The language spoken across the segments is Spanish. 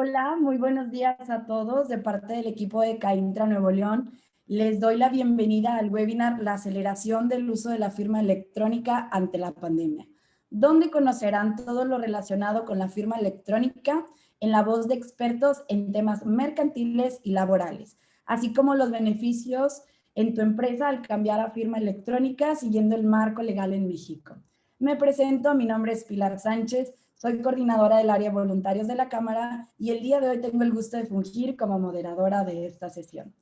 Hola, muy buenos días a todos. De parte del equipo de CAINTRA Nuevo León, les doy la bienvenida al webinar La aceleración del uso de la firma electrónica ante la pandemia, donde conocerán todo lo relacionado con la firma electrónica en la voz de expertos en temas mercantiles y laborales, así como los beneficios en tu empresa al cambiar a firma electrónica siguiendo el marco legal en México. Me presento, mi nombre es Pilar Sánchez. Soy coordinadora del área voluntarios de la Cámara y el día de hoy tengo el gusto de fungir como moderadora de esta sesión.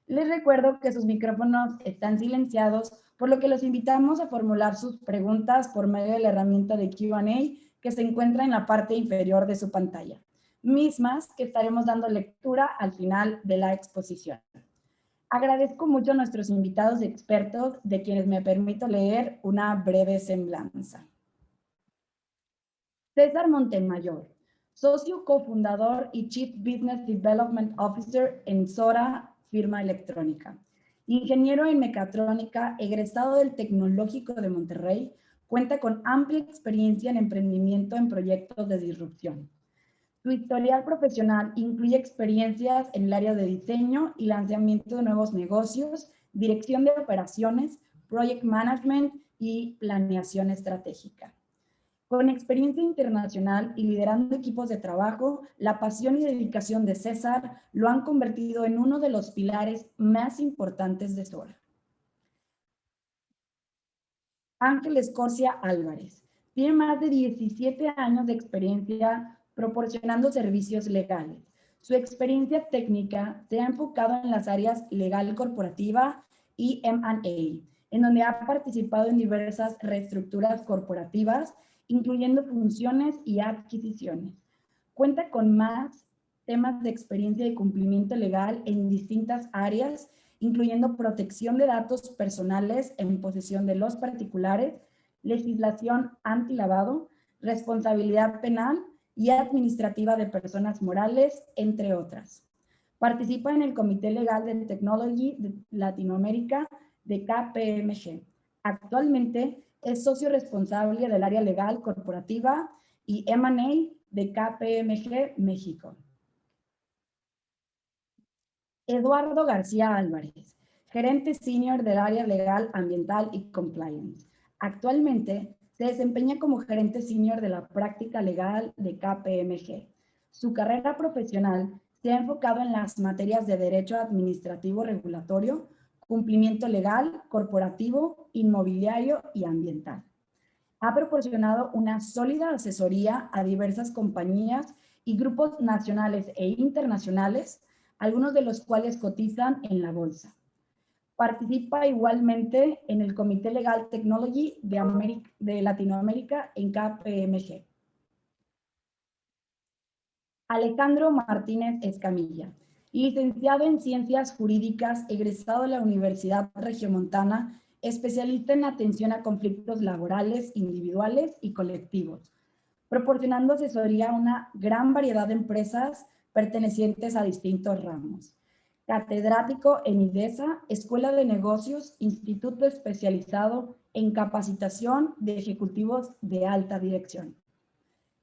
Les recuerdo que sus micrófonos están silenciados, por lo que los invitamos a formular sus preguntas por medio de la herramienta de Q&A que se encuentra en la parte inferior de su pantalla, mismas que estaremos dando lectura al final de la exposición. Agradezco mucho a nuestros invitados y expertos, de quienes me permito leer una breve semblanza. César Montemayor, socio cofundador y Chief Business Development Officer en Sora Firma Electrónica. Ingeniero en mecatrónica, egresado del Tecnológico de Monterrey, cuenta con amplia experiencia en emprendimiento en proyectos de disrupción. Su historial profesional incluye experiencias en el área de diseño y lanzamiento de nuevos negocios, dirección de operaciones, project management y planeación estratégica. Con experiencia internacional y liderando equipos de trabajo, la pasión y dedicación de César lo han convertido en uno de los pilares más importantes de Sora. Ángel Escorcia Álvarez tiene más de 17 años de experiencia proporcionando servicios legales. Su experiencia técnica se ha enfocado en las áreas legal corporativa y M&A, en donde ha participado en diversas reestructuras corporativas, incluyendo funciones y adquisiciones. Cuenta con más temas de experiencia y cumplimiento legal en distintas áreas, incluyendo protección de datos personales en posesión de los particulares, legislación antilavado, responsabilidad penal y administrativa de personas morales, entre otras. Participa en el Comité Legal de Technology de Latinoamérica de KPMG. Actualmente es socio responsable del área legal corporativa y M&A de KPMG México. Eduardo García Álvarez, gerente senior del área legal, ambiental y compliance. Actualmente se desempeña como gerente senior de la práctica legal de KPMG. Su carrera profesional se ha enfocado en las materias de derecho administrativo regulatorio, cumplimiento legal, corporativo, inmobiliario y ambiental. Ha proporcionado una sólida asesoría a diversas compañías y grupos nacionales e internacionales, algunos de los cuales cotizan en la bolsa. Participa igualmente en el Comité Legal Technology de Latinoamérica en KPMG. Alejandro Martínez Escamilla, licenciado en Ciencias Jurídicas, egresado de la Universidad Regiomontana, especialista en atención a conflictos laborales, individuales y colectivos, proporcionando asesoría a una gran variedad de empresas pertenecientes a distintos ramos. Catedrático en IDESA, Escuela de Negocios, Instituto Especializado en Capacitación de Ejecutivos de Alta Dirección.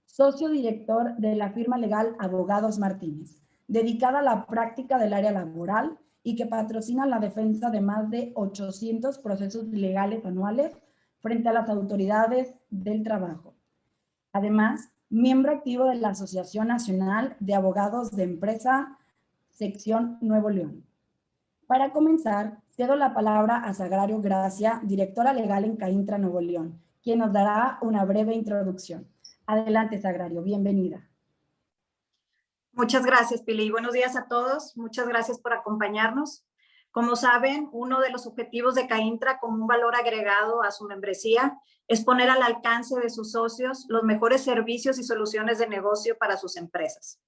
Socio director de la firma legal Abogados Martínez, dedicada a la práctica del área laboral y que patrocina la defensa de más de 800 procesos legales anuales frente a las autoridades del trabajo. Además, miembro activo de la Asociación Nacional de Abogados de Empresa, sección Nuevo León. Para comenzar, cedo la palabra a Sagrario Gracia, directora legal en CAINTRA Nuevo León, quien nos dará una breve introducción. Adelante, Sagrario, bienvenida. Muchas gracias, Pili. Buenos días a todos. Muchas gracias por acompañarnos. Como saben, uno de los objetivos de CAINTRA como un valor agregado a su membresía es poner al alcance de sus socios los mejores servicios y soluciones de negocio para sus empresas.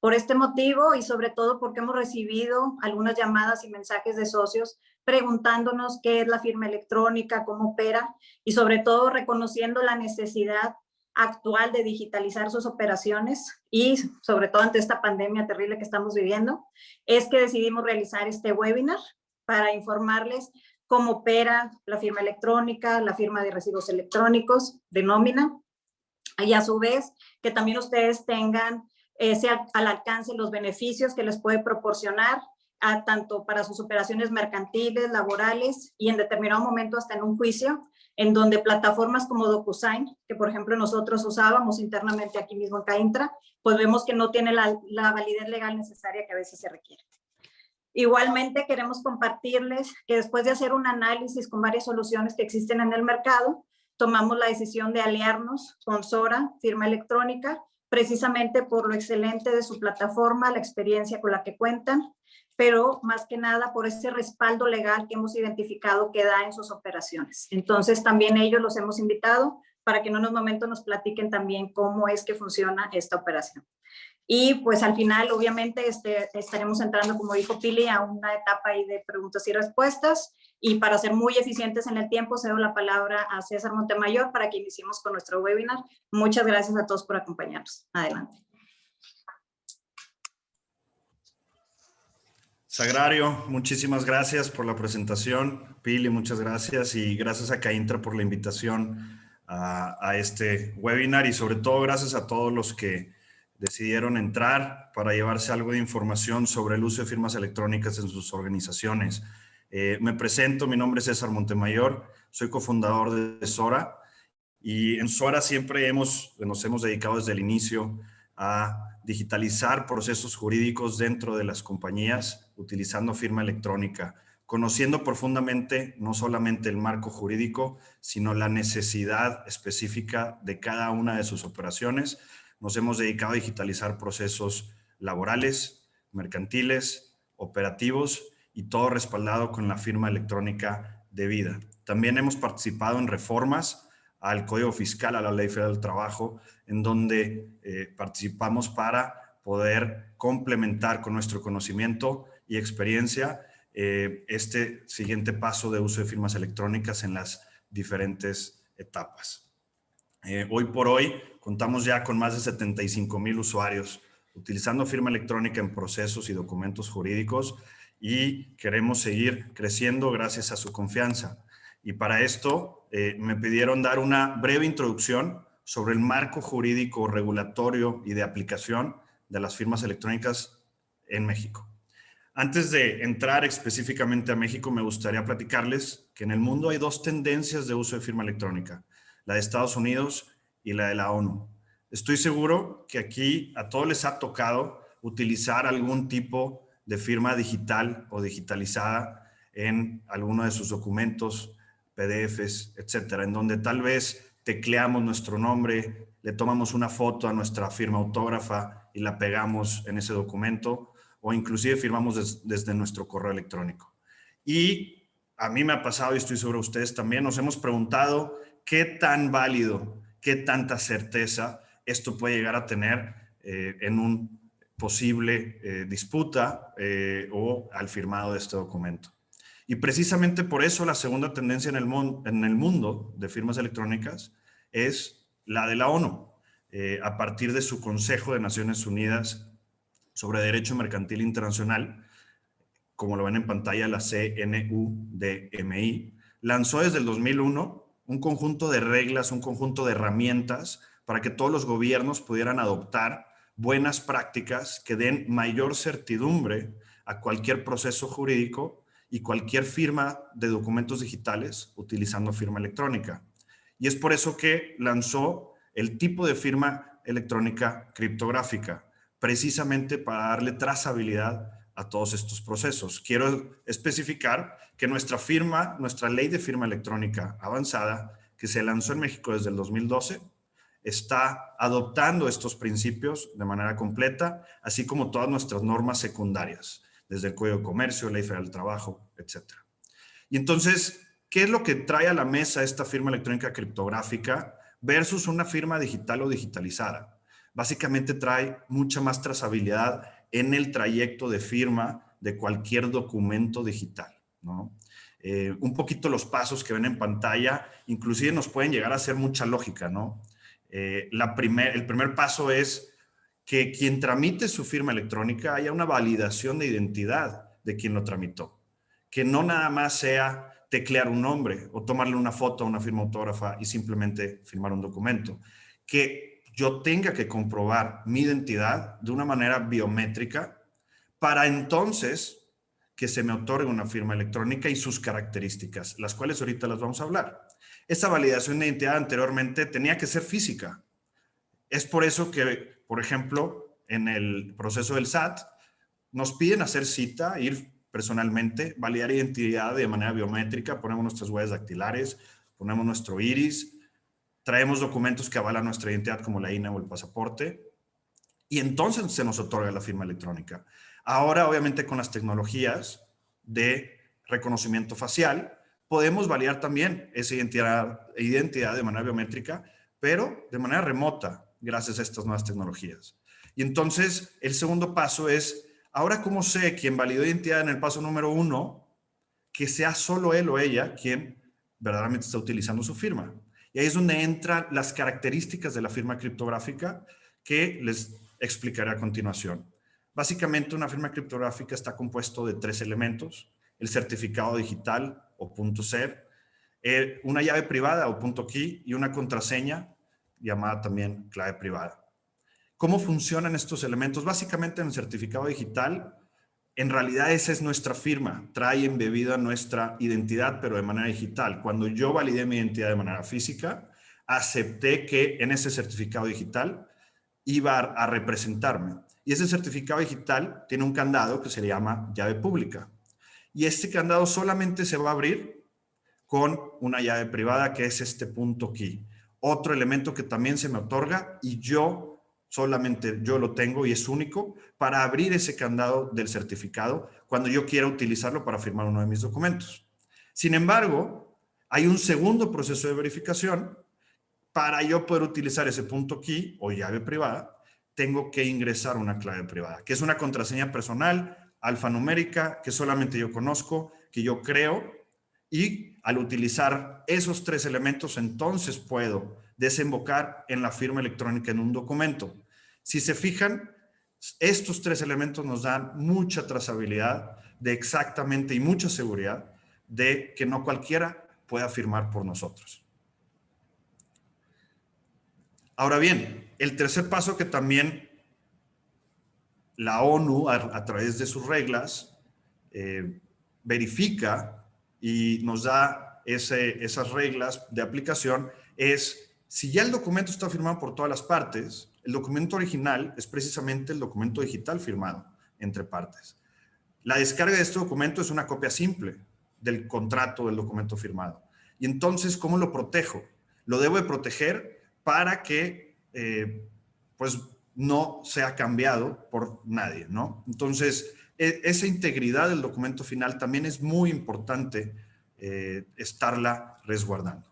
Por este motivo y sobre todo porque hemos recibido algunas llamadas y mensajes de socios preguntándonos qué es la firma electrónica, cómo opera y sobre todo reconociendo la necesidad actual de digitalizar sus operaciones y sobre todo ante esta pandemia terrible que estamos viviendo, es que decidimos realizar este webinar para informarles cómo opera la firma electrónica, la firma de recibos electrónicos de nómina, y a su vez que también ustedes tengan sea al alcance los beneficios que les puede proporcionar, tanto para sus operaciones mercantiles, laborales y en determinado momento hasta en un juicio, en donde plataformas como DocuSign, que por ejemplo nosotros usábamos internamente aquí mismo en CAINTRA, pues vemos que no tiene la validez legal necesaria que a veces se requiere. Igualmente queremos compartirles que después de hacer un análisis con varias soluciones que existen en el mercado, tomamos la decisión de aliarnos con Sora, firma electrónica, precisamente por lo excelente de su plataforma, la experiencia con la que cuentan, pero más que nada por ese respaldo legal que hemos identificado que da en sus operaciones. Entonces también ellos los hemos invitado para que en unos momentos nos platiquen también cómo es que funciona esta operación. Y pues al final, obviamente, estaremos entrando, como dijo Pili, a una etapa ahí de preguntas y respuestas. Y para ser muy eficientes en el tiempo, cedo la palabra a César Montemayor para que iniciemos con nuestro webinar. Muchas gracias a todos por acompañarnos. Adelante. Sagrario, muchísimas gracias por la presentación. Pili, muchas gracias. Y gracias a CAINTRA por la invitación a este webinar. Y sobre todo, gracias a todos los que decidieron entrar para llevarse algo de información sobre el uso de firmas electrónicas en sus organizaciones. Me presento, mi nombre es César Montemayor, soy cofundador de Sora y en Sora siempre nos hemos dedicado desde el inicio a digitalizar procesos jurídicos dentro de las compañías utilizando firma electrónica, conociendo profundamente no solamente el marco jurídico, sino la necesidad específica de cada una de sus operaciones. Nos hemos dedicado a digitalizar procesos laborales, mercantiles, operativos y todo respaldado con la firma electrónica debida. También hemos participado en reformas al Código Fiscal, a la Ley Federal del Trabajo, en donde participamos para poder complementar con nuestro conocimiento y experiencia este siguiente paso de uso de firmas electrónicas en las diferentes etapas. Hoy por hoy contamos ya con más de 75,000 usuarios utilizando firma electrónica en procesos y documentos jurídicos y queremos seguir creciendo gracias a su confianza. Y para esto me pidieron dar una breve introducción sobre el marco jurídico, regulatorio y de aplicación de las firmas electrónicas en México. Antes de entrar específicamente a México, me gustaría platicarles que en el mundo hay dos tendencias de uso de firma electrónica, la de Estados Unidos y la de la ONU. Estoy seguro que aquí a todos les ha tocado utilizar algún tipo de firma digital o digitalizada en alguno de sus documentos, PDFs, etcétera, en donde tal vez tecleamos nuestro nombre, le tomamos una foto a nuestra firma autógrafa y la pegamos en ese documento, o inclusive firmamos desde nuestro correo electrónico. Y a mí me ha pasado, y estoy seguro ustedes también, nos hemos preguntado qué tan válido, qué tanta certeza esto puede llegar a tener en un posible disputa o al firmado de este documento. Y precisamente por eso la segunda tendencia en el mundo de firmas electrónicas es la de la ONU, a partir de su Consejo de Naciones Unidas sobre Derecho Mercantil Internacional, como lo ven en pantalla, la CNUDMI, lanzó desde el 2001 un conjunto de reglas, un conjunto de herramientas para que todos los gobiernos pudieran adoptar buenas prácticas que den mayor certidumbre a cualquier proceso jurídico y cualquier firma de documentos digitales utilizando firma electrónica. Y es por eso que lanzó el tipo de firma electrónica criptográfica, precisamente para darle trazabilidad a todos estos procesos. Quiero especificar que nuestra ley de firma electrónica avanzada, que se lanzó en México desde el 2012, está adoptando estos principios de manera completa, así como todas nuestras normas secundarias, desde el Código de Comercio, Ley Federal del Trabajo, etc. Y entonces, ¿qué es lo que trae a la mesa esta firma electrónica criptográfica versus una firma digital o digitalizada? Básicamente trae mucha más trazabilidad en el trayecto de firma de cualquier documento digital, ¿no? Un poquito los pasos que ven en pantalla, inclusive nos pueden llegar a hacer mucha lógica, ¿no? El primer paso es que quien tramite su firma electrónica haya una validación de identidad de quien lo tramitó. Que no nada más sea teclear un nombre o tomarle una foto a una firma autógrafa y simplemente firmar un documento. Que yo tenga que comprobar mi identidad de una manera biométrica para entonces que se me otorgue una firma electrónica y sus características, las cuales ahorita las vamos a hablar. Esa validación de identidad anteriormente tenía que ser física. Es por eso que, por ejemplo, en el proceso del SAT, nos piden hacer cita, ir personalmente, validar identidad de manera biométrica, ponemos nuestras huellas dactilares, ponemos nuestro iris, traemos documentos que avalan nuestra identidad como la INE o el pasaporte, y entonces se nos otorga la firma electrónica. Ahora, obviamente, con las tecnologías de reconocimiento facial, podemos validar también esa identidad de manera biométrica, pero de manera remota, gracias a estas nuevas tecnologías. Y entonces, el segundo paso es, ahora, ¿cómo sé quién validó identidad en el paso número 1, que sea solo él o ella quien verdaderamente está utilizando su firma? Y ahí es donde entran las características de la firma criptográfica que les explicaré a continuación. Básicamente, una firma criptográfica está compuesto de 3 elementos: el certificado digital o .ser, una llave privada o .key y una contraseña llamada también clave privada. ¿Cómo funcionan estos elementos? Básicamente, en el certificado digital, en realidad esa es nuestra firma, trae embebida nuestra identidad, pero de manera digital. Cuando yo validé mi identidad de manera física, acepté que en ese certificado digital iba a representarme. Y ese certificado digital tiene un candado que se llama llave pública. Y este candado solamente se va a abrir con una llave privada, que es este .key. Otro elemento que también se me otorga y solamente yo lo tengo y es único para abrir ese candado del certificado cuando yo quiera utilizarlo para firmar uno de mis documentos. Sin embargo, hay un segundo proceso de verificación. Para yo poder utilizar ese .key o llave privada, tengo que ingresar una clave privada, que es una contraseña personal, alfanumérica, que solamente yo conozco, que yo creo, y al utilizar esos 3 elementos, entonces puedo desembocar en la firma electrónica en un documento. Si se fijan, estos 3 elementos nos dan mucha trazabilidad de exactamente y mucha seguridad de que no cualquiera pueda firmar por nosotros. Ahora bien, el tercer paso que también la ONU, a través de sus reglas, verifica y nos da esas reglas de aplicación, es si ya el documento está firmado por todas las partes, el documento original es precisamente el documento digital firmado entre partes. La descarga de este documento es una copia simple del contrato del documento firmado. Y entonces, ¿cómo lo protejo? Lo debo de proteger para que pues no sea cambiado por nadie, ¿no? Entonces, esa integridad del documento final también es muy importante estarla resguardando.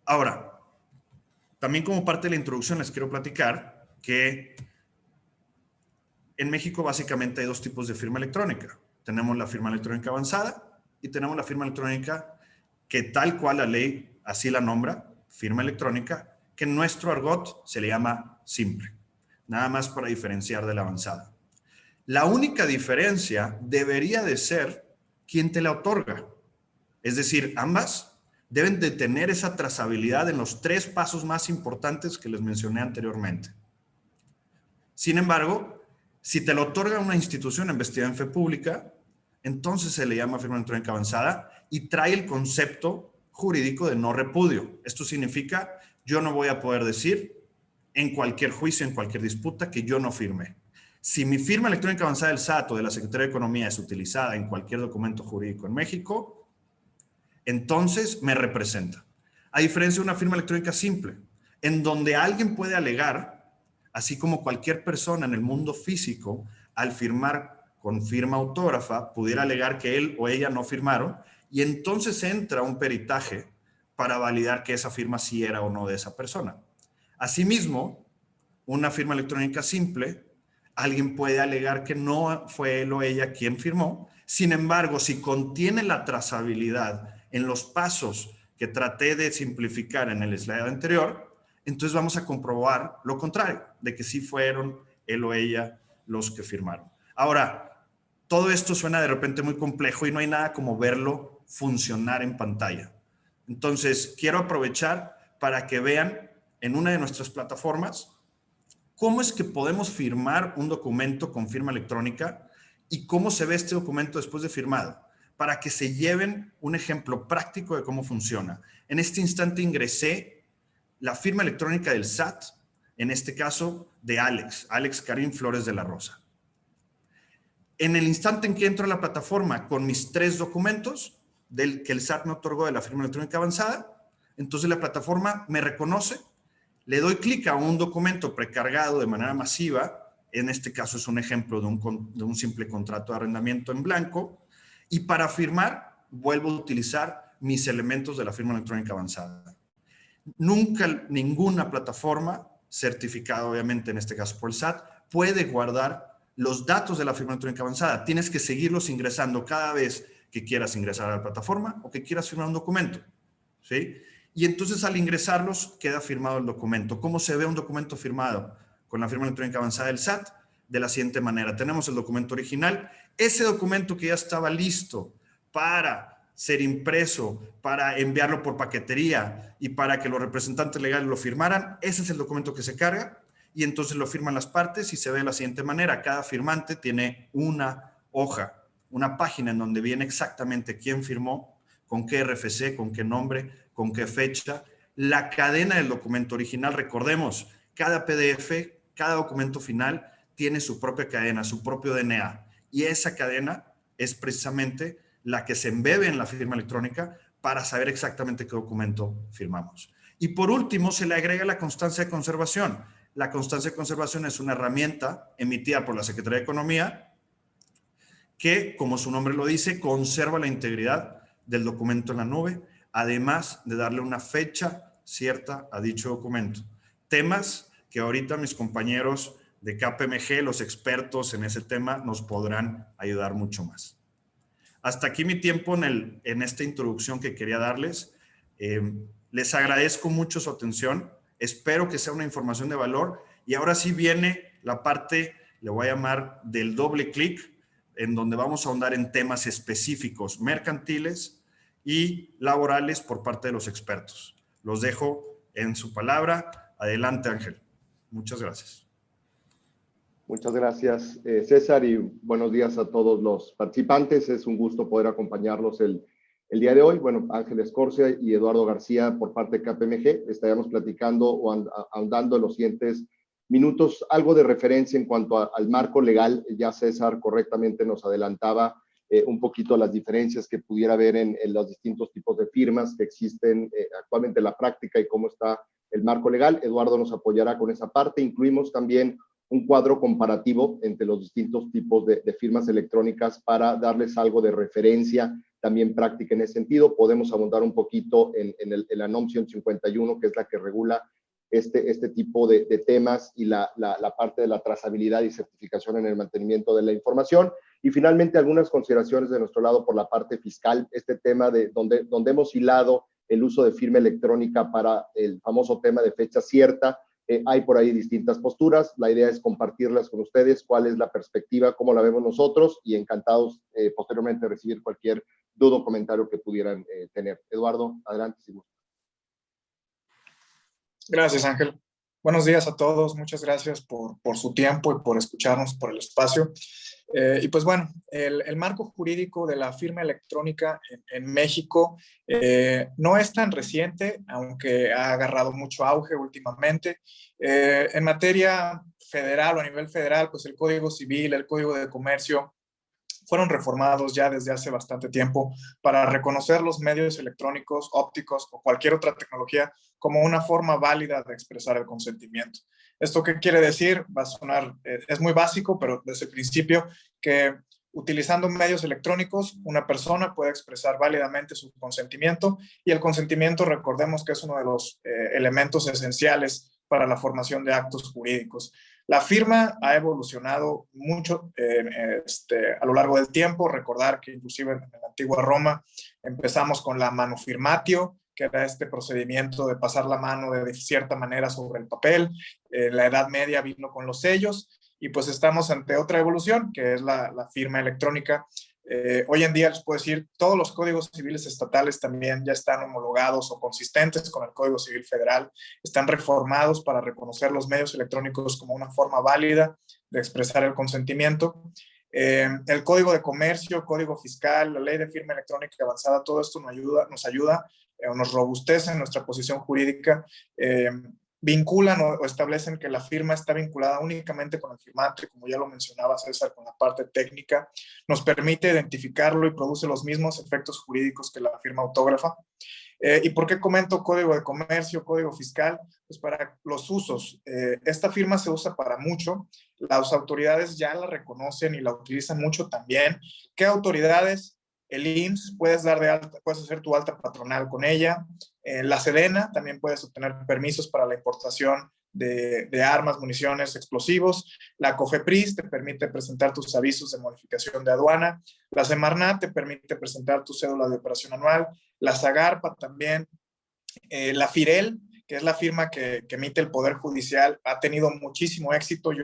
Ahora, también como parte de la introducción les quiero platicar que en México básicamente hay 2 tipos de firma electrónica. Tenemos la firma electrónica avanzada y tenemos la firma electrónica que tal cual la ley así la nombra, firma electrónica, que en nuestro argot se le llama simple, nada más para diferenciar de la avanzada. La única diferencia debería de ser quién te la otorga. Es decir, ambas deben de tener esa trazabilidad en los 3 pasos más importantes que les mencioné anteriormente. Sin embargo, si te lo otorga una institución investigada en fe pública, entonces se le llama firma electrónica avanzada y trae el concepto jurídico de no repudio. Esto significa, yo no voy a poder decir en cualquier juicio, en cualquier disputa, que yo no firmé. Si mi firma electrónica avanzada del SAT o de la Secretaría de Economía es utilizada en cualquier documento jurídico en México, entonces me representa. A diferencia de una firma electrónica simple, en donde alguien puede alegar, así como cualquier persona en el mundo físico, al firmar con firma autógrafa, pudiera alegar que él o ella no firmaron, y entonces entra un peritaje para validar que esa firma sí era o no de esa persona. Asimismo, una firma electrónica simple, alguien puede alegar que no fue él o ella quien firmó. Sin embargo, si contiene la trazabilidad en los pasos que traté de simplificar en el slide anterior, entonces vamos a comprobar lo contrario, de que sí fueron él o ella los que firmaron. Ahora, todo esto suena de repente muy complejo y no hay nada como verlo funcionar en pantalla. Entonces, quiero aprovechar para que vean en una de nuestras plataformas cómo es que podemos firmar un documento con firma electrónica y cómo se ve este documento después de firmado, para que se lleven un ejemplo práctico de cómo funciona. En este instante ingresé la firma electrónica del SAT, en este caso de Alex Karim Flores de la Rosa. En el instante en que entro a la plataforma con mis 3 documentos del que el SAT me otorgó de la firma electrónica avanzada, entonces la plataforma me reconoce, le doy clic a un documento precargado de manera masiva, en este caso es un ejemplo de un simple contrato de arrendamiento en blanco, y para firmar vuelvo a utilizar mis elementos de la firma electrónica avanzada. Nunca ninguna plataforma certificada, obviamente en este caso por el SAT, puede guardar los datos de la firma electrónica avanzada. Tienes que seguirlos ingresando cada vez que quieras ingresar a la plataforma o que quieras firmar un documento, ¿sí? Y entonces al ingresarlos queda firmado el documento. ¿Cómo se ve un documento firmado con la firma electrónica avanzada del SAT? De la siguiente manera. Tenemos el documento original. Ese documento que ya estaba listo para ser impreso, para enviarlo por paquetería y para que los representantes legales lo firmaran, ese es el documento que se carga y entonces lo firman las partes y se ve de la siguiente manera. Cada firmante tiene una hoja, una página en donde viene exactamente quién firmó, con qué RFC, con qué nombre, con qué fecha, la cadena del documento original. Recordemos, cada PDF, cada documento final tiene su propia cadena, su propio DNA. Y esa cadena es precisamente la que se embebe en la firma electrónica para saber exactamente qué documento firmamos. Y por último, se le agrega la constancia de conservación. La constancia de conservación es una herramienta emitida por la Secretaría de Economía que, como su nombre lo dice, conserva la integridad del documento en la nube, además de darle una fecha cierta a dicho documento. Temas que ahorita mis compañeros de KPMG, los expertos en ese tema, nos podrán ayudar mucho más. Hasta aquí mi tiempo en esta introducción que quería darles. Les agradezco mucho su atención. Espero que sea una información de valor. Y ahora sí viene la parte, le voy a llamar, del doble clic, en donde vamos a ahondar en temas específicos, mercantiles y laborales por parte de los expertos. Los dejo en su palabra. Adelante, Ángel. Muchas gracias. Muchas gracias, César, y buenos días a todos los participantes. Es un gusto poder acompañarlos el día de hoy. Bueno, Ángel Escorcia y Eduardo García por parte de KPMG. Estaremos platicando o ahondando en los siguientes minutos algo de referencia en cuanto al marco legal. Ya César correctamente nos adelantaba un poquito las diferencias que pudiera haber en los distintos tipos de firmas que existen actualmente en la práctica y cómo está el marco legal. Eduardo nos apoyará con esa parte. Incluimos también un cuadro comparativo entre los distintos tipos de firmas electrónicas para darles algo de referencia también práctica en ese sentido. Podemos abundar un poquito en la NOM 151, que es la que regula este tipo de temas y la parte de la trazabilidad y certificación en el mantenimiento de la información. Y finalmente algunas consideraciones de nuestro lado por la parte fiscal, este tema de donde hemos hilado el uso de firma electrónica para el famoso tema de fecha cierta. Hay por ahí distintas posturas. La idea es compartirlas con ustedes, cuál es la perspectiva, cómo la vemos nosotros, y encantados posteriormente de recibir cualquier duda o comentario que pudieran tener. Eduardo, adelante, si gusta. Gracias, Ángel. Buenos días a todos. Muchas gracias por su tiempo y por escucharnos, por el espacio. Y pues bueno, el marco jurídico de la firma electrónica en México no es tan reciente, aunque ha agarrado mucho auge últimamente. En materia federal o a nivel federal, pues el Código Civil, el Código de Comercio, fueron reformados ya desde hace bastante tiempo para reconocer los medios electrónicos, ópticos o cualquier otra tecnología como una forma válida de expresar el consentimiento. ¿Esto qué quiere decir? Va a sonar, es muy básico, pero desde el principio, que utilizando medios electrónicos, una persona puede expresar válidamente su consentimiento, y el consentimiento, recordemos que es uno de los elementos esenciales para la formación de actos jurídicos. La firma ha evolucionado mucho a lo largo del tiempo. Recordar que inclusive en la antigua Roma empezamos con la manu firmatio, que era este procedimiento de pasar la mano de cierta manera sobre el papel. La Edad Media vino con los sellos, y pues estamos ante otra evolución, que es la firma electrónica, Hoy en día les puedo decir, todos los códigos civiles estatales también ya están homologados o consistentes con el Código Civil Federal, están reformados para reconocer los medios electrónicos como una forma válida de expresar el consentimiento. El Código de Comercio, Código Fiscal, la Ley de Firma Electrónica Avanzada, todo esto nos ayuda o nos robustece en nuestra posición jurídica. Vinculan o establecen que la firma está vinculada únicamente con el firmante, como ya lo mencionaba César, con la parte técnica, nos permite identificarlo y produce los mismos efectos jurídicos que la firma autógrafa. ¿Y por qué comento Código de Comercio, Código Fiscal? Pues para los usos. Esta firma se usa para mucho, las autoridades ya la reconocen y la utilizan mucho también. ¿Qué autoridades? El IMSS, puedes dar de alta, puedes hacer tu alta patronal con ella. La Sedena, también puedes obtener permisos para la importación de armas, municiones, explosivos. La COFEPRIS te permite presentar tus avisos de modificación de aduana. La Semarnat te permite presentar tu cédula de operación anual. La SAGARPA también. La FIREL, que es la firma que emite el Poder Judicial, ha tenido muchísimo éxito. Yo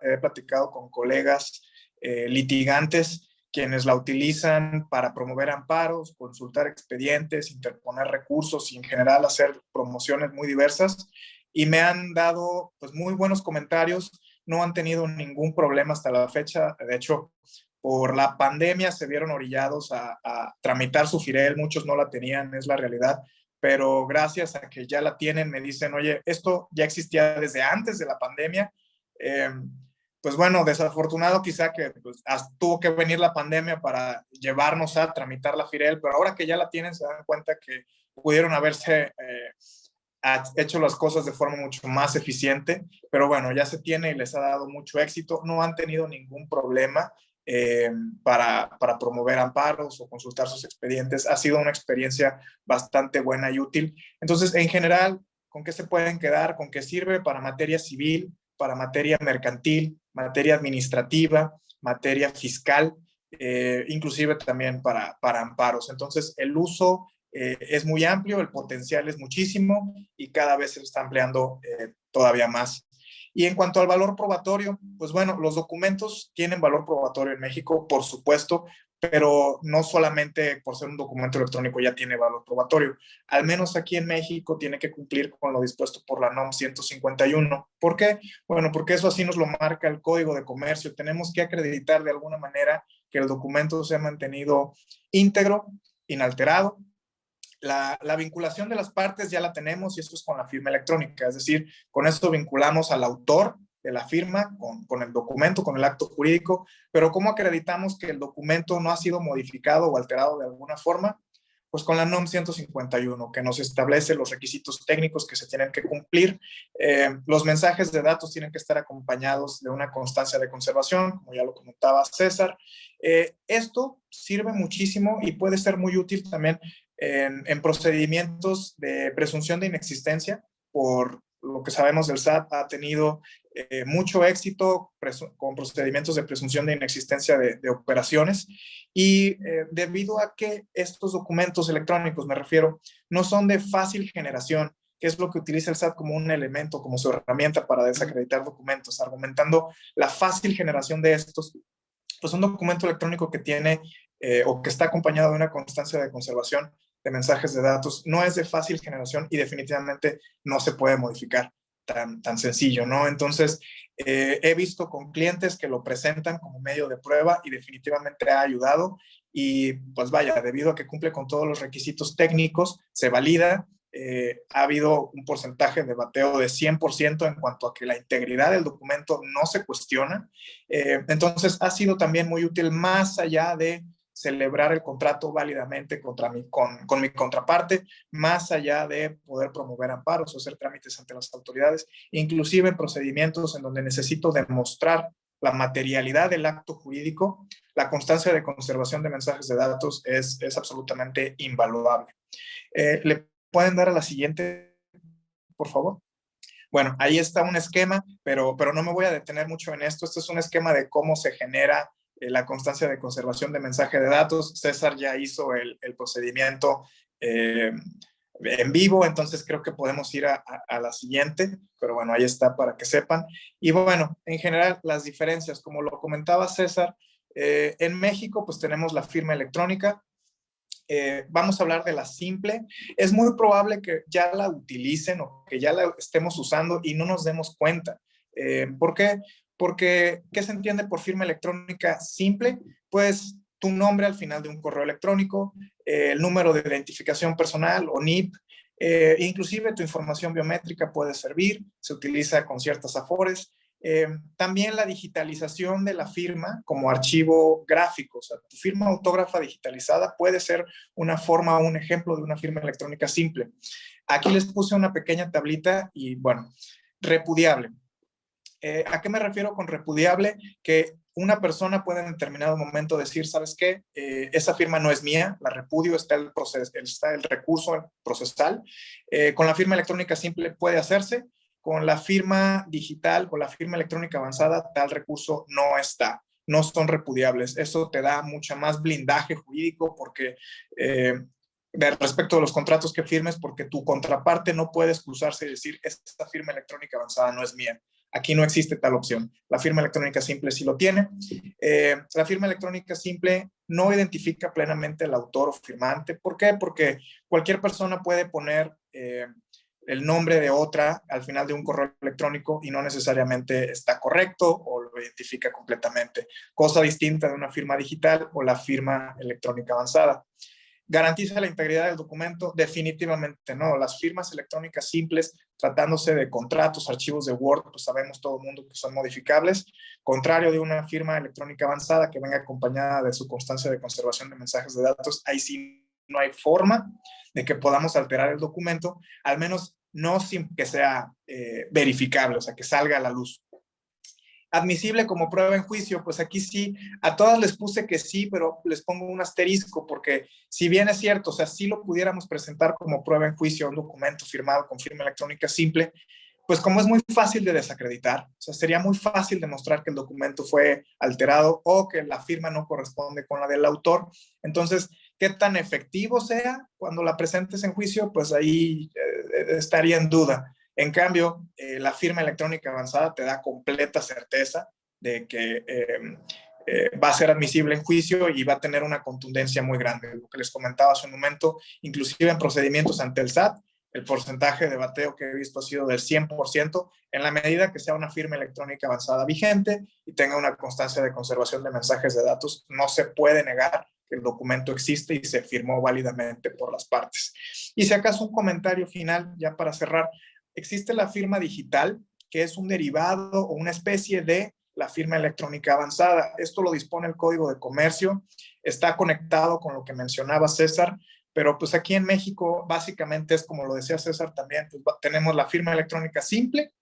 he platicado con colegas litigantes quienes la utilizan para promover amparos, consultar expedientes, interponer recursos y en general hacer promociones muy diversas. Y me han dado pues, muy buenos comentarios, no han tenido ningún problema hasta la fecha. De hecho, por la pandemia se vieron orillados a tramitar su FIREL, muchos no la tenían, es la realidad, pero gracias a que ya la tienen, me dicen, oye, esto ya existía desde antes de la pandemia. Pues bueno, desafortunado quizá que pues, tuvo que venir la pandemia para llevarnos a tramitar la FIREL, pero ahora que ya la tienen se dan cuenta que pudieron haberse hecho las cosas de forma mucho más eficiente, pero bueno, ya se tiene y les ha dado mucho éxito, no han tenido ningún problema para promover amparos o consultar sus expedientes, ha sido una experiencia bastante buena y útil. Entonces, en general, ¿con qué se pueden quedar? ¿Con qué sirve para materia civil, para materia mercantil, materia administrativa, materia fiscal, inclusive también para amparos? Entonces, el uso es muy amplio, el potencial es muchísimo y cada vez se está ampliando todavía más. Y en cuanto al valor probatorio, pues bueno, los documentos tienen valor probatorio en México, por supuesto, pero no solamente por ser un documento electrónico ya tiene valor probatorio. Al menos aquí en México tiene que cumplir con lo dispuesto por la NOM 151. ¿Por qué? Bueno, porque eso así nos lo marca el Código de Comercio. Tenemos que acreditar de alguna manera que el documento se ha mantenido íntegro, inalterado. La vinculación de las partes ya la tenemos y eso es con la firma electrónica, es decir, con esto vinculamos al autor de la firma con el documento, con el acto jurídico, pero ¿cómo acreditamos que el documento no ha sido modificado o alterado de alguna forma? Pues con la NOM 151, que nos establece los requisitos técnicos que se tienen que cumplir. Los mensajes de datos tienen que estar acompañados de una constancia de conservación, como ya lo comentaba César. Esto sirve muchísimo y puede ser muy útil también en procedimientos de presunción de inexistencia. Por lo que sabemos del SAT, ha tenido mucho éxito con procedimientos de presunción de inexistencia de operaciones y debido a que estos documentos electrónicos, me refiero, no son de fácil generación, que es lo que utiliza el SAT como un elemento, como su herramienta para desacreditar documentos, argumentando la fácil generación de estos, pues un documento electrónico que tiene o que está acompañado de una constancia de conservación de mensajes de datos no es de fácil generación y definitivamente no se puede modificar tan sencillo, ¿no? Entonces, he visto con clientes que lo presentan como medio de prueba y definitivamente ha ayudado y pues vaya, debido a que cumple con todos los requisitos técnicos, se valida. Ha habido un porcentaje de bateo de 100% en cuanto a que la integridad del documento no se cuestiona. Entonces, ha sido también muy útil más allá de celebrar el contrato válidamente con mi contraparte, más allá de poder promover amparos o hacer trámites ante las autoridades, inclusive en procedimientos en donde necesito demostrar la materialidad del acto jurídico, la constancia de conservación de mensajes de datos es absolutamente invaluable. ¿Le pueden dar a la siguiente, por favor? Bueno, ahí está un esquema, pero no me voy a detener mucho en esto. Este es un esquema de cómo se genera la constancia de conservación de mensaje de datos. César ya hizo el procedimiento en vivo, entonces creo que podemos ir a la siguiente, pero bueno, ahí está para que sepan. Y bueno, en general las diferencias, como lo comentaba César, En México, pues tenemos la firma electrónica. Vamos a hablar de la simple. Es muy probable que ya la utilicen o que ya la estemos usando y no nos demos cuenta. ¿Por qué? Porque, ¿qué se entiende por firma electrónica simple? Pues tu nombre al final de un correo electrónico, el número de identificación personal o NIP, inclusive tu información biométrica puede servir, se utiliza con ciertas afores. También la digitalización de la firma como archivo gráfico, o sea, tu firma autógrafa digitalizada puede ser una forma o un ejemplo de una firma electrónica simple. Aquí les puse una pequeña tablita y bueno, repudiable. ¿A qué me refiero con repudiable? Que una persona puede en determinado momento decir, ¿sabes qué? Esa firma no es mía, la repudio, está el recurso procesal. Con la firma electrónica simple puede hacerse. Con la firma digital o la firma electrónica avanzada, tal recurso no está. No son repudiables. Eso te da mucha más blindaje jurídico porque respecto a los contratos que firmes, porque tu contraparte no puede excusarse y decir, esta firma electrónica avanzada no es mía. Aquí no existe tal opción. La firma electrónica simple sí lo tiene. La firma electrónica simple no identifica plenamente al autor o firmante. ¿Por qué? Porque cualquier persona puede poner el nombre de otra al final de un correo electrónico y no necesariamente está correcto o lo identifica completamente. Cosa distinta de una firma digital o la firma electrónica avanzada. ¿Garantiza la integridad del documento? Definitivamente no. Las firmas electrónicas simples, tratándose de contratos, archivos de Word, pues sabemos todo el mundo que son modificables. Contrario de una firma electrónica avanzada que venga acompañada de su constancia de conservación de mensajes de datos, ahí sí no hay forma de que podamos alterar el documento, al menos no sin que sea verificable, o sea, que salga a la luz. Admisible como prueba en juicio, pues aquí sí, a todas les puse que sí, pero les pongo un asterisco, porque si bien es cierto, o sea, sí lo pudiéramos presentar como prueba en juicio, un documento firmado con firma electrónica simple, pues como es muy fácil de desacreditar, o sea, sería muy fácil demostrar que el documento fue alterado o que la firma no corresponde con la del autor. Entonces, qué tan efectivo sea cuando la presentes en juicio, pues ahí estaría en duda. En cambio, la firma electrónica avanzada te da completa certeza de que va a ser admisible en juicio y va a tener una contundencia muy grande. Lo que les comentaba hace un momento, inclusive en procedimientos ante el SAT, el porcentaje de bateo que he visto ha sido del 100%, en la medida que sea una firma electrónica avanzada vigente y tenga una constancia de conservación de mensajes de datos, no se puede negar que el documento existe y se firmó válidamente por las partes. Y si acaso un comentario final, ya para cerrar, existe la firma digital, que es un derivado o una especie de la firma electrónica avanzada. Esto lo dispone el Código de Comercio, está conectado con lo que mencionaba César, pero pues aquí en México básicamente es como lo decía César también, pues tenemos la firma electrónica simple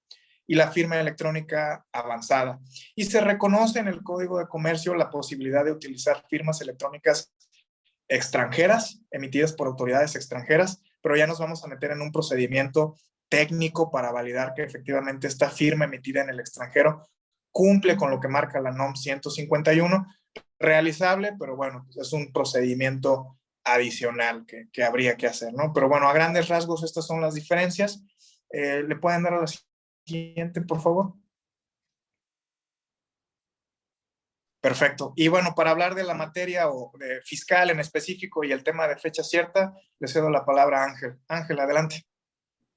y la firma electrónica avanzada. Y se reconoce en el Código de Comercio la posibilidad de utilizar firmas electrónicas extranjeras, emitidas por autoridades extranjeras, pero ya nos vamos a meter en un procedimiento técnico para validar que efectivamente esta firma emitida en el extranjero cumple con lo que marca la NOM 151, realizable, pero bueno, pues es un procedimiento adicional que habría que hacer, ¿no? Pero bueno, a grandes rasgos estas son las diferencias. ¿Le pueden dar a la siguiente, por favor? Perfecto. Y bueno, para hablar de la materia o de fiscal en específico y el tema de fecha cierta, le cedo la palabra a Ángel. Ángel, adelante.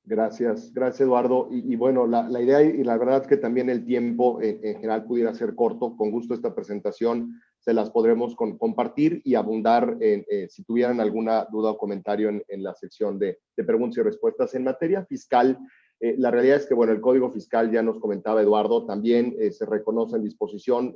Gracias, gracias Eduardo. Y bueno, la idea y la verdad es que también el tiempo en general pudiera ser corto. Con gusto esta presentación se las podremos compartir y abundar si tuvieran alguna duda o comentario en la sección de preguntas y respuestas. En materia fiscal, la realidad es que, bueno, el Código Fiscal, ya nos comentaba Eduardo, también se reconoce en disposición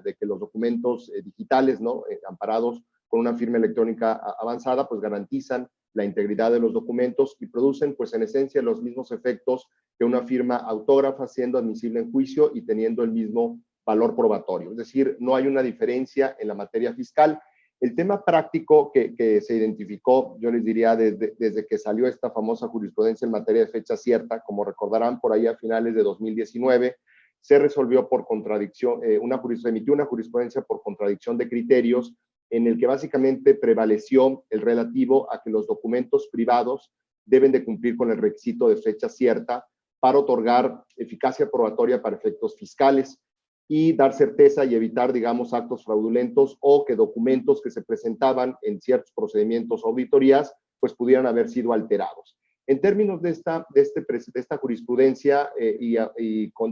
de que los documentos digitales, ¿no? Amparados con una firma electrónica avanzada, pues garantizan la integridad de los documentos y producen, pues en esencia, los mismos efectos que una firma autógrafa, siendo admisible en juicio y teniendo el mismo valor probatorio. Es decir, no hay una diferencia en la materia fiscal. El tema práctico que se identificó, yo les diría, desde que salió esta famosa jurisprudencia en materia de fecha cierta, como recordarán, por ahí a finales de 2019, se resolvió por contradicción, emitió una jurisprudencia por contradicción de criterios, en el que básicamente prevaleció el relativo a que los documentos privados deben de cumplir con el requisito de fecha cierta para otorgar eficacia probatoria para efectos fiscales. y dar certeza y evitar, digamos, actos fraudulentos o que documentos que se presentaban en ciertos procedimientos o auditorías, pues pudieran haber sido alterados. En términos de esta jurisprudencia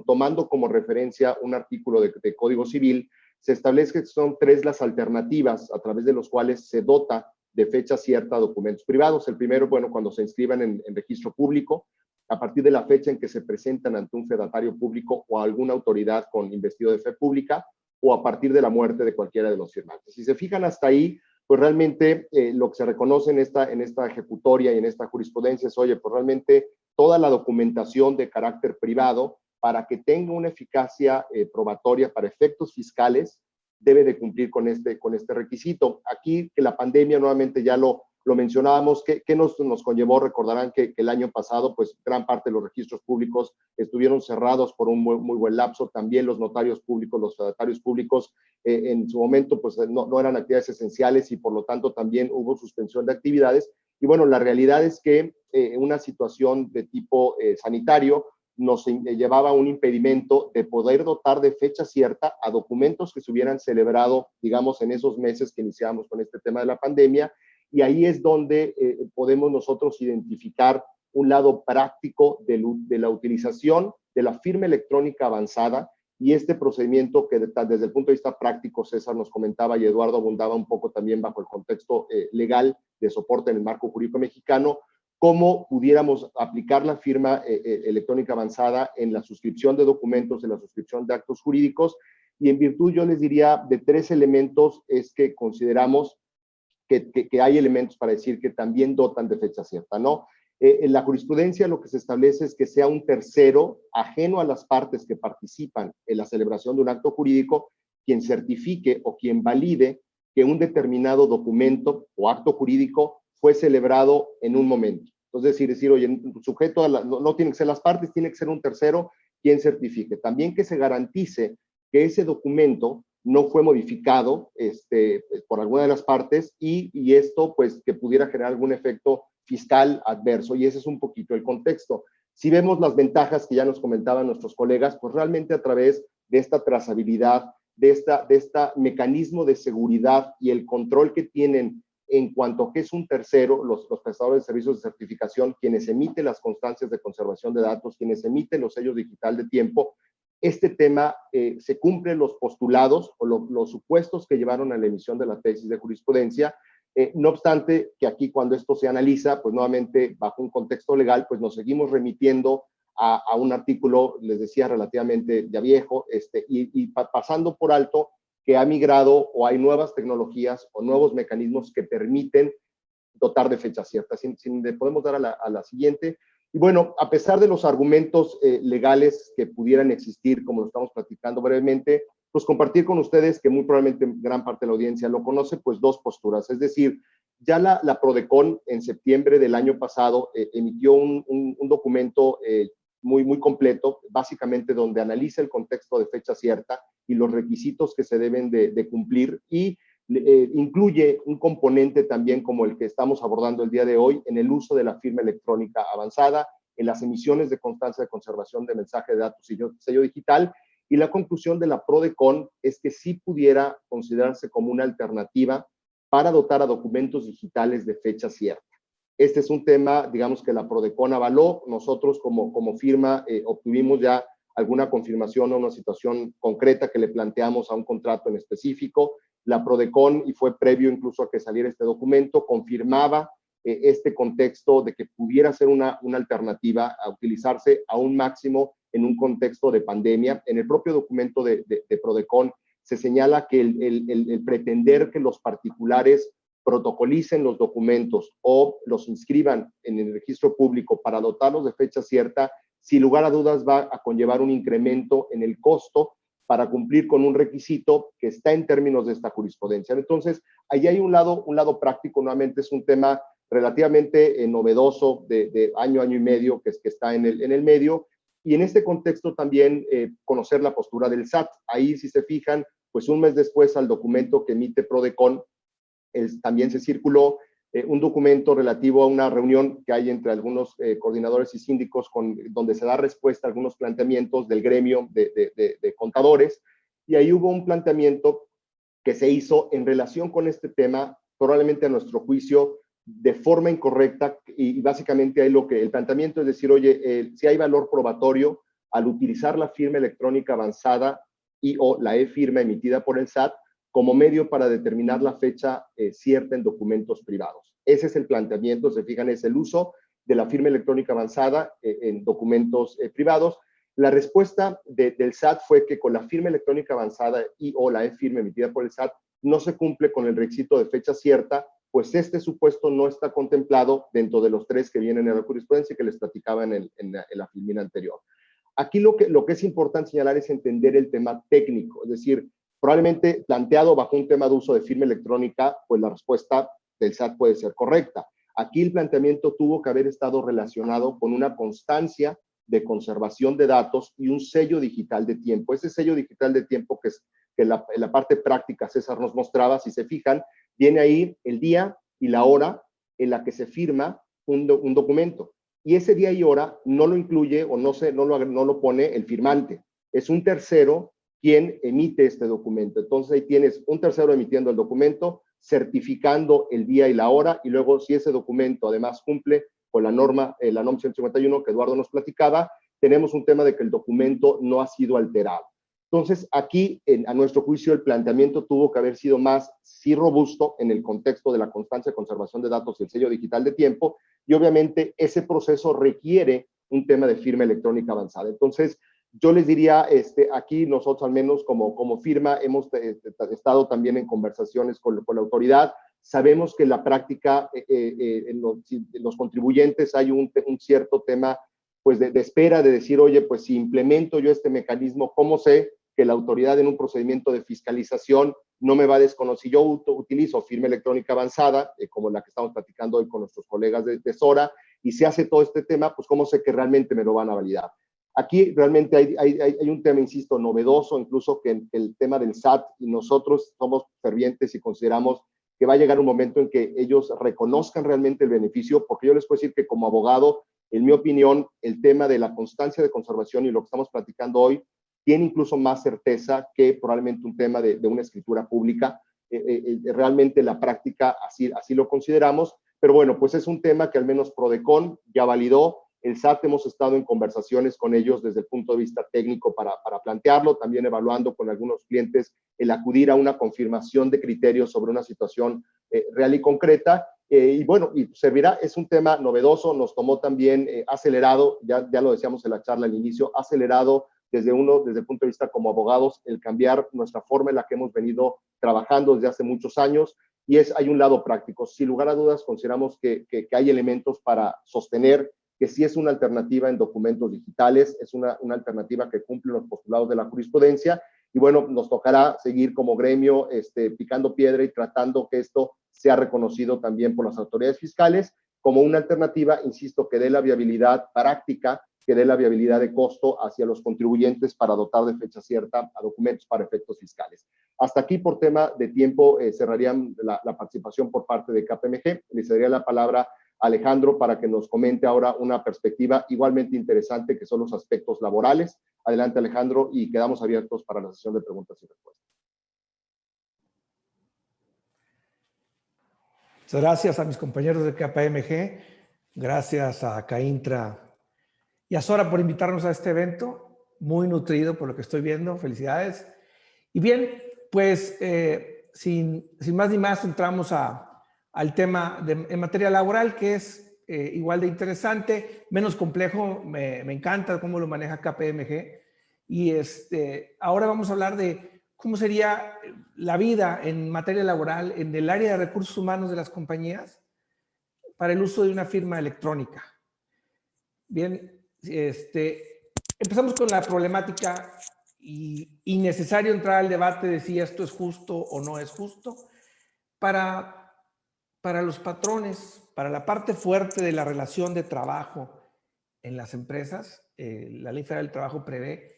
tomando como referencia un artículo de Código Civil, se establece que son 3 las alternativas a través de los cuales se dota de fecha cierta a documentos privados. El primero, bueno, cuando se inscriban en registro público, a partir de la fecha en que se presentan ante un fedatario público o alguna autoridad con investido de fe pública, o a partir de la muerte de cualquiera de los firmantes. Si se fijan hasta ahí, pues realmente lo que se reconoce en esta ejecutoria y en esta jurisprudencia es, oye, pues realmente toda la documentación de carácter privado, para que tenga una eficacia probatoria para efectos fiscales, debe de cumplir con este requisito. Aquí, que la pandemia, nuevamente ya lo mencionábamos, ¿qué nos conllevó? Recordarán que el año pasado, pues gran parte de los registros públicos estuvieron cerrados por un muy buen lapso. También los notarios públicos, los fedatarios públicos, en su momento, pues no eran actividades esenciales y por lo tanto también hubo suspensión de actividades. Y bueno, la realidad es que una situación de tipo sanitario nos llevaba un impedimento de poder dotar de fecha cierta a documentos que se hubieran celebrado, digamos, en esos meses que iniciamos con este tema de la pandemia, y ahí es donde podemos nosotros identificar un lado práctico de la utilización de la firma electrónica avanzada, y este procedimiento que desde el punto de vista práctico, César nos comentaba y Eduardo abundaba un poco también bajo el contexto legal de soporte en el marco jurídico mexicano, cómo pudiéramos aplicar la firma electrónica avanzada en la suscripción de documentos, en la suscripción de actos jurídicos, y en virtud, yo les diría, de 3 elementos es que consideramos que hay elementos para decir que también dotan de fecha cierta, ¿no? En la jurisprudencia lo que se establece es que sea un tercero, ajeno a las partes que participan en la celebración de un acto jurídico, quien certifique o quien valide que un determinado documento o acto jurídico fue celebrado en un momento. Entonces, decir, oye, sujeto a no tienen que ser las partes, tiene que ser un tercero quien certifique. También que se garantice que ese documento no fue modificado por alguna de las partes y esto, pues, que pudiera generar algún efecto fiscal adverso. Y ese es un poquito el contexto. Si vemos las ventajas que ya nos comentaban nuestros colegas, pues realmente a través de esta trazabilidad, de esta mecanismo de seguridad y el control que tienen en cuanto a que es un tercero, los prestadores de servicios de certificación, quienes emiten las constancias de conservación de datos, quienes emiten los sellos digital de tiempo, este tema se cumplen los postulados o los supuestos que llevaron a la emisión de la tesis de jurisprudencia. No obstante, que aquí cuando esto se analiza, pues nuevamente bajo un contexto legal, pues nos seguimos remitiendo a un artículo, les decía, relativamente ya viejo, pasando por alto que ha migrado o hay nuevas tecnologías o nuevos mecanismos que permiten dotar de fecha cierta. Le podemos dar a la siguiente. Y bueno, a pesar de los argumentos legales que pudieran existir, como lo estamos platicando brevemente, pues compartir con ustedes, que muy probablemente gran parte de la audiencia lo conoce, pues 2 posturas. Es decir, ya la Prodecon en septiembre del año pasado emitió un documento muy completo, básicamente donde analiza el contexto de fecha cierta y los requisitos que se deben de cumplir, y incluye un componente también como el que estamos abordando el día de hoy en el uso de la firma electrónica avanzada, en las emisiones de constancia de conservación de mensaje de datos y sello digital. Y la conclusión de la Prodecon es que sí pudiera considerarse como una alternativa para dotar a documentos digitales de fecha cierta. Este es un tema, digamos, que la Prodecon avaló. Nosotros como firma obtuvimos ya alguna confirmación o una situación concreta que le planteamos a un contrato en específico. La Prodecon, y fue previo incluso a que saliera este documento, confirmaba este contexto de que pudiera ser una alternativa a utilizarse a un máximo en un contexto de pandemia. En el propio documento de Prodecon se señala que el pretender que los particulares protocolicen los documentos o los inscriban en el registro público para dotarlos de fecha cierta, sin lugar a dudas va a conllevar un incremento en el costo para cumplir con un requisito que está en términos de esta jurisprudencia. Entonces, ahí hay un lado práctico, nuevamente es un tema relativamente novedoso de año y medio que está en el medio, y en este contexto también conocer la postura del SAT. Ahí, si se fijan, pues un mes después al documento que emite Prodecon, también se circuló un documento relativo a una reunión que hay entre algunos coordinadores y síndicos donde se da respuesta a algunos planteamientos del gremio de contadores, y ahí hubo un planteamiento que se hizo en relación con este tema, probablemente a nuestro juicio, de forma incorrecta, y básicamente ahí el planteamiento es decir, oye, si hay valor probatorio al utilizar la firma electrónica avanzada y o la e-firma emitida por el SAT como medio para determinar la fecha cierta en documentos privados. Ese es el planteamiento, se fijan, es el uso de la firma electrónica avanzada en documentos privados. La respuesta del SAT fue que con la firma electrónica avanzada y o la e-firma emitida por el SAT no se cumple con el requisito de fecha cierta, pues este supuesto no está contemplado dentro de los 3 que vienen en la jurisprudencia que les platicaba en la filmina anterior. Aquí lo que es importante señalar es entender el tema técnico, es decir, probablemente planteado bajo un tema de uso de firma electrónica, pues la respuesta del SAT puede ser correcta. Aquí el planteamiento tuvo que haber estado relacionado con una constancia de conservación de datos y un sello digital de tiempo. Ese sello digital de tiempo que en la parte práctica César nos mostraba, si se fijan, viene ahí el día y la hora en la que se firma un documento. Y ese día y hora no lo incluye o no lo pone el firmante. Es un tercero quien emite este documento. Entonces ahí tienes un tercero emitiendo el documento, certificando el día y la hora, y luego si ese documento además cumple con la norma 151 que Eduardo nos platicaba, tenemos un tema de que el documento no ha sido alterado. Entonces, aquí, a nuestro juicio, el planteamiento tuvo que haber sido más, sí, robusto en el contexto de la constancia de conservación de datos y el sello digital de tiempo, y obviamente ese proceso requiere un tema de firma electrónica avanzada. Entonces, yo les diría, aquí nosotros al menos como firma hemos estado también en conversaciones con la autoridad. Sabemos que en la práctica, en los contribuyentes hay un cierto tema pues de espera de decir, oye, pues si implemento yo este mecanismo, ¿cómo sé que la autoridad en un procedimiento de fiscalización no me va a desconocer? Si yo utilizo firma electrónica avanzada, como la que estamos platicando hoy con nuestros colegas de SORA, y se hace todo este tema, pues ¿cómo sé que realmente me lo van a validar? Aquí realmente hay un tema, insisto, novedoso, incluso que el tema del SAT, y nosotros somos fervientes y consideramos que va a llegar un momento en que ellos reconozcan realmente el beneficio, porque yo les puedo decir que como abogado, en mi opinión, el tema de la constancia de conservación y lo que estamos platicando hoy tiene incluso más certeza que probablemente un tema de una escritura pública. Realmente la práctica así lo consideramos, pero bueno, pues es un tema que al menos Prodecon ya validó. El SAT hemos estado en conversaciones con ellos desde el punto de vista técnico para plantearlo, también evaluando con algunos clientes el acudir a una confirmación de criterios sobre una situación real y concreta. Y bueno, y servirá, es un tema novedoso, nos tomó también acelerado, ya lo decíamos en la charla al inicio, acelerado desde el punto de vista como abogados, el cambiar nuestra forma en la que hemos venido trabajando desde hace muchos años, y hay un lado práctico. Sin lugar a dudas, consideramos que hay elementos para sostener que sí es una alternativa en documentos digitales, es una alternativa que cumple los postulados de la jurisprudencia, y bueno, nos tocará seguir como gremio picando piedra y tratando que esto sea reconocido también por las autoridades fiscales como una alternativa, insisto, que dé la viabilidad práctica, que dé la viabilidad de costo hacia los contribuyentes para dotar de fecha cierta a documentos para efectos fiscales. Hasta aquí, por tema de tiempo, cerrarían la participación por parte de KPMG. Le cedería la palabra a Alejandro para que nos comente ahora una perspectiva igualmente interesante, que son los aspectos laborales. Adelante, Alejandro, y quedamos abiertos para la sesión de preguntas y respuestas. Muchas gracias a mis compañeros de KPMG, gracias a CAINTRA y a SORA por invitarnos a este evento, muy nutrido por lo que estoy viendo, felicidades. Y bien, pues sin más ni más entramos al tema en materia laboral, que es igual de interesante, menos complejo, me encanta cómo lo maneja KPMG. Y ahora vamos a hablar de cómo sería la vida en materia laboral en el área de recursos humanos de las compañías para el uso de una firma electrónica. Bien, empezamos con la problemática y innecesario entrar al debate de si esto es justo o no es justo. Para los patrones, para la parte fuerte de la relación de trabajo en las empresas, la Ley Federal del Trabajo prevé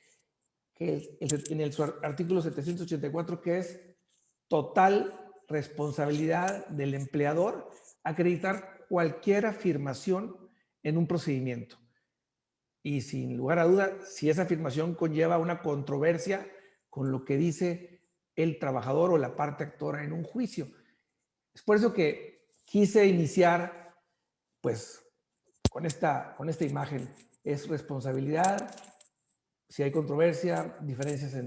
que en el artículo 784, que es total responsabilidad del empleador acreditar cualquier afirmación en un procedimiento. Y sin lugar a duda, si esa afirmación conlleva una controversia con lo que dice el trabajador o la parte actora en un juicio. Es por eso que quise iniciar, pues, con esta imagen. Es responsabilidad, si hay controversia, diferencias en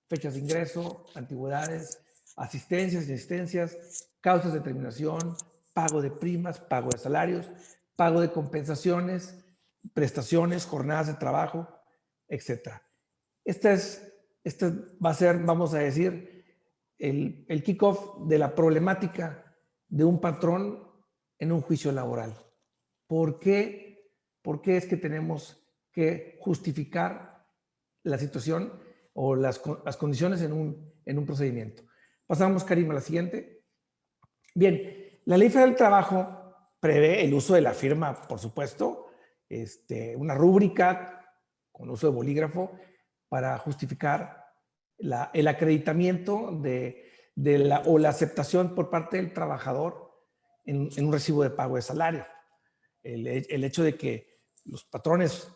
fechas de ingreso, antigüedades, asistencias y asistencias, causas de terminación, pago de primas, pago de salarios, pago de compensaciones, prestaciones, jornadas de trabajo, etc. Esta va a ser, vamos a decir, el kickoff de la problemática de un patrón en un juicio laboral. ¿Por qué es que tenemos que justificar la situación o las condiciones en un procedimiento? Pasamos, Karim, a la siguiente. Bien, la Ley Federal del Trabajo prevé el uso de la firma, por supuesto, una rúbrica con uso de bolígrafo para justificar el acreditamiento o la aceptación por parte del trabajador en un recibo de pago de salario. El hecho de que los patrones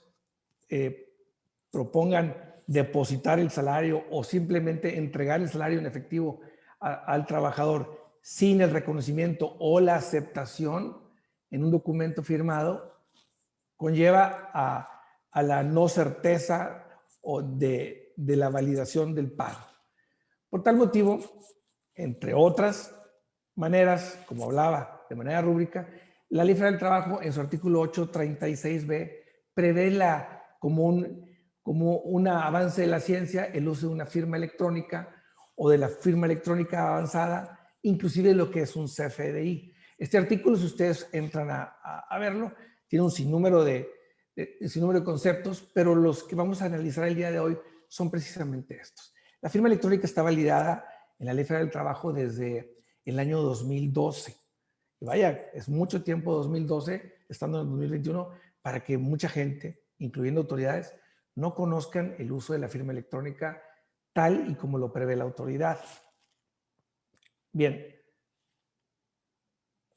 propongan depositar el salario o simplemente entregar el salario en efectivo al trabajador sin el reconocimiento o la aceptación en un documento firmado conlleva a la no certeza o de la validación del pago. Por tal motivo, entre otras maneras, como hablaba de manera rúbrica, la Ley Federal del Trabajo en su artículo 836b prevé como un avance de la ciencia el uso de una firma electrónica o de la firma electrónica avanzada, inclusive lo que es un CFDI. Este artículo, si ustedes entran a verlo, tiene un sinnúmero de conceptos, pero los que vamos a analizar el día de hoy son precisamente estos. La firma electrónica está validada en la Ley Federal del Trabajo desde el año 2012. Y vaya, es mucho tiempo 2012, estando en el 2021, para que mucha gente, incluyendo autoridades, no conozcan el uso de la firma electrónica tal y como lo prevé la autoridad. Bien.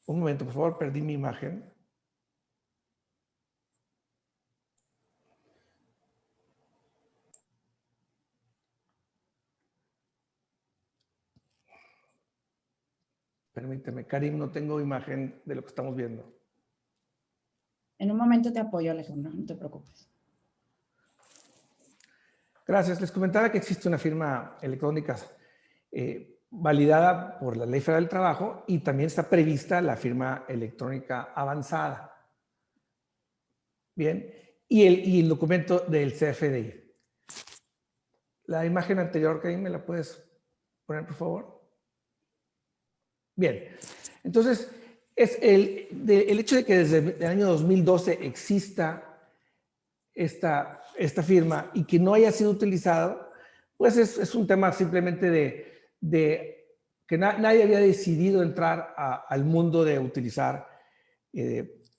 Un momento, por favor, perdí mi imagen. Permíteme, Karim, no tengo imagen de lo que estamos viendo. En un momento te apoyo, Alejandro, no te preocupes. Gracias. Les comentaba que existe una firma electrónica validada por la Ley Federal del Trabajo y también está prevista la firma electrónica avanzada. Bien. Y el documento del CFDI. La imagen anterior, Karim, ¿me la puedes poner, por favor? Bien. Entonces, es el hecho de que desde el año 2012 exista esta firma y que no haya sido utilizado, pues es un tema simplemente de que nadie había decidido entrar al mundo de utilizar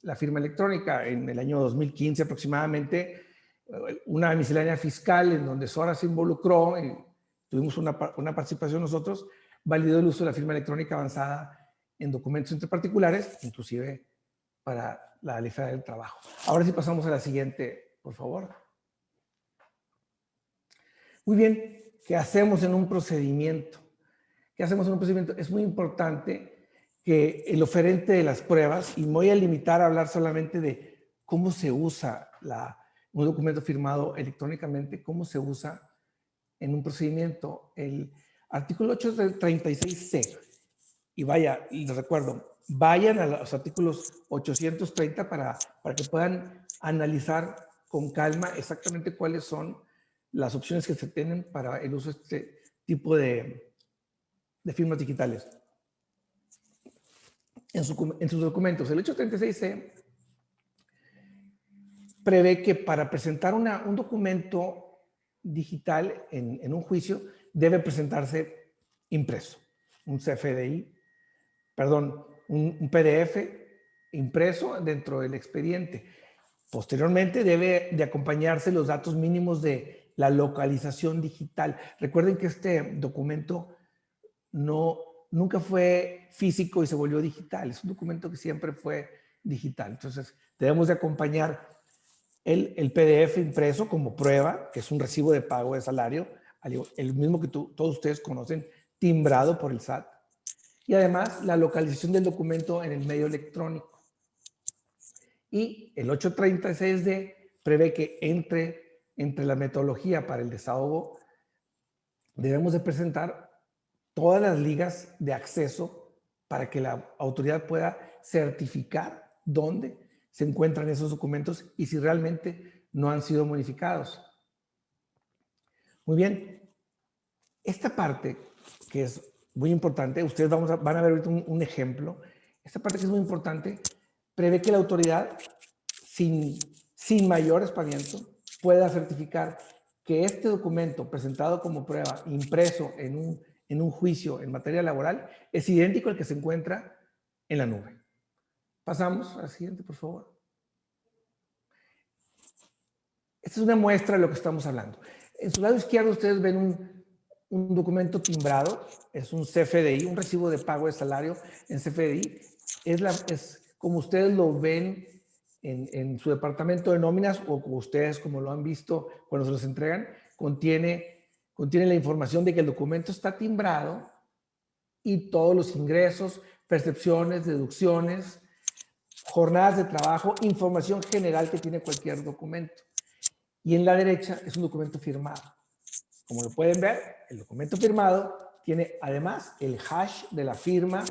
la firma electrónica. En el año 2015 aproximadamente, una miscelánea fiscal en donde Sora se involucró, y tuvimos una participación nosotros, validó el uso de la firma electrónica avanzada en documentos entre particulares, inclusive para la Ley Federal del Trabajo. Ahora sí pasamos a la siguiente, por favor. Muy bien, ¿qué hacemos en un procedimiento? ¿Qué hacemos en un procedimiento? Es muy importante que el oferente de las pruebas, y me voy a limitar a hablar solamente de cómo se usa un documento firmado electrónicamente, cómo se usa en un procedimiento. El artículo 836C, y vaya, les recuerdo, vayan a los artículos 830 para que puedan analizar con calma exactamente cuáles son las opciones que se tienen para el uso de este tipo de firmas digitales. En sus documentos, el 836C prevé que para presentar un documento digital en un juicio debe presentarse impreso, un CFDI, perdón, un PDF impreso dentro del expediente. Posteriormente debe de acompañarse los datos mínimos de la localización digital. Recuerden que este documento nunca fue físico y se volvió digital. Es un documento que siempre fue digital. Entonces, debemos de acompañar el PDF impreso como prueba, que es un recibo de pago de salario el mismo que todos ustedes conocen, timbrado por el SAT. Y además la localización del documento en el medio electrónico. Y el 836D prevé que entre la metodología para el desahogo debemos de presentar todas las ligas de acceso para que la autoridad pueda certificar dónde se encuentran esos documentos y si realmente no han sido modificados. Muy bien. Esta parte que es muy importante, ustedes van a ver ahorita un ejemplo. Esta parte que es muy importante prevé que la autoridad, sin mayor espanamiento, pueda certificar que este documento presentado como prueba, impreso en un juicio en materia laboral, es idéntico al que se encuentra en la nube. Pasamos a la siguiente, por favor. Esta es una muestra de lo que estamos hablando. En su lado izquierdo ustedes ven un documento timbrado, es un CFDI, un recibo de pago de salario en CFDI. Es como ustedes lo ven en su departamento de nóminas o como ustedes como lo han visto cuando se los entregan, contiene la información de que el documento está timbrado y todos los ingresos, percepciones, deducciones, jornadas de trabajo, información general que tiene cualquier documento. Y en la derecha es un documento firmado. Como lo pueden ver, el documento firmado tiene además el hash de la firma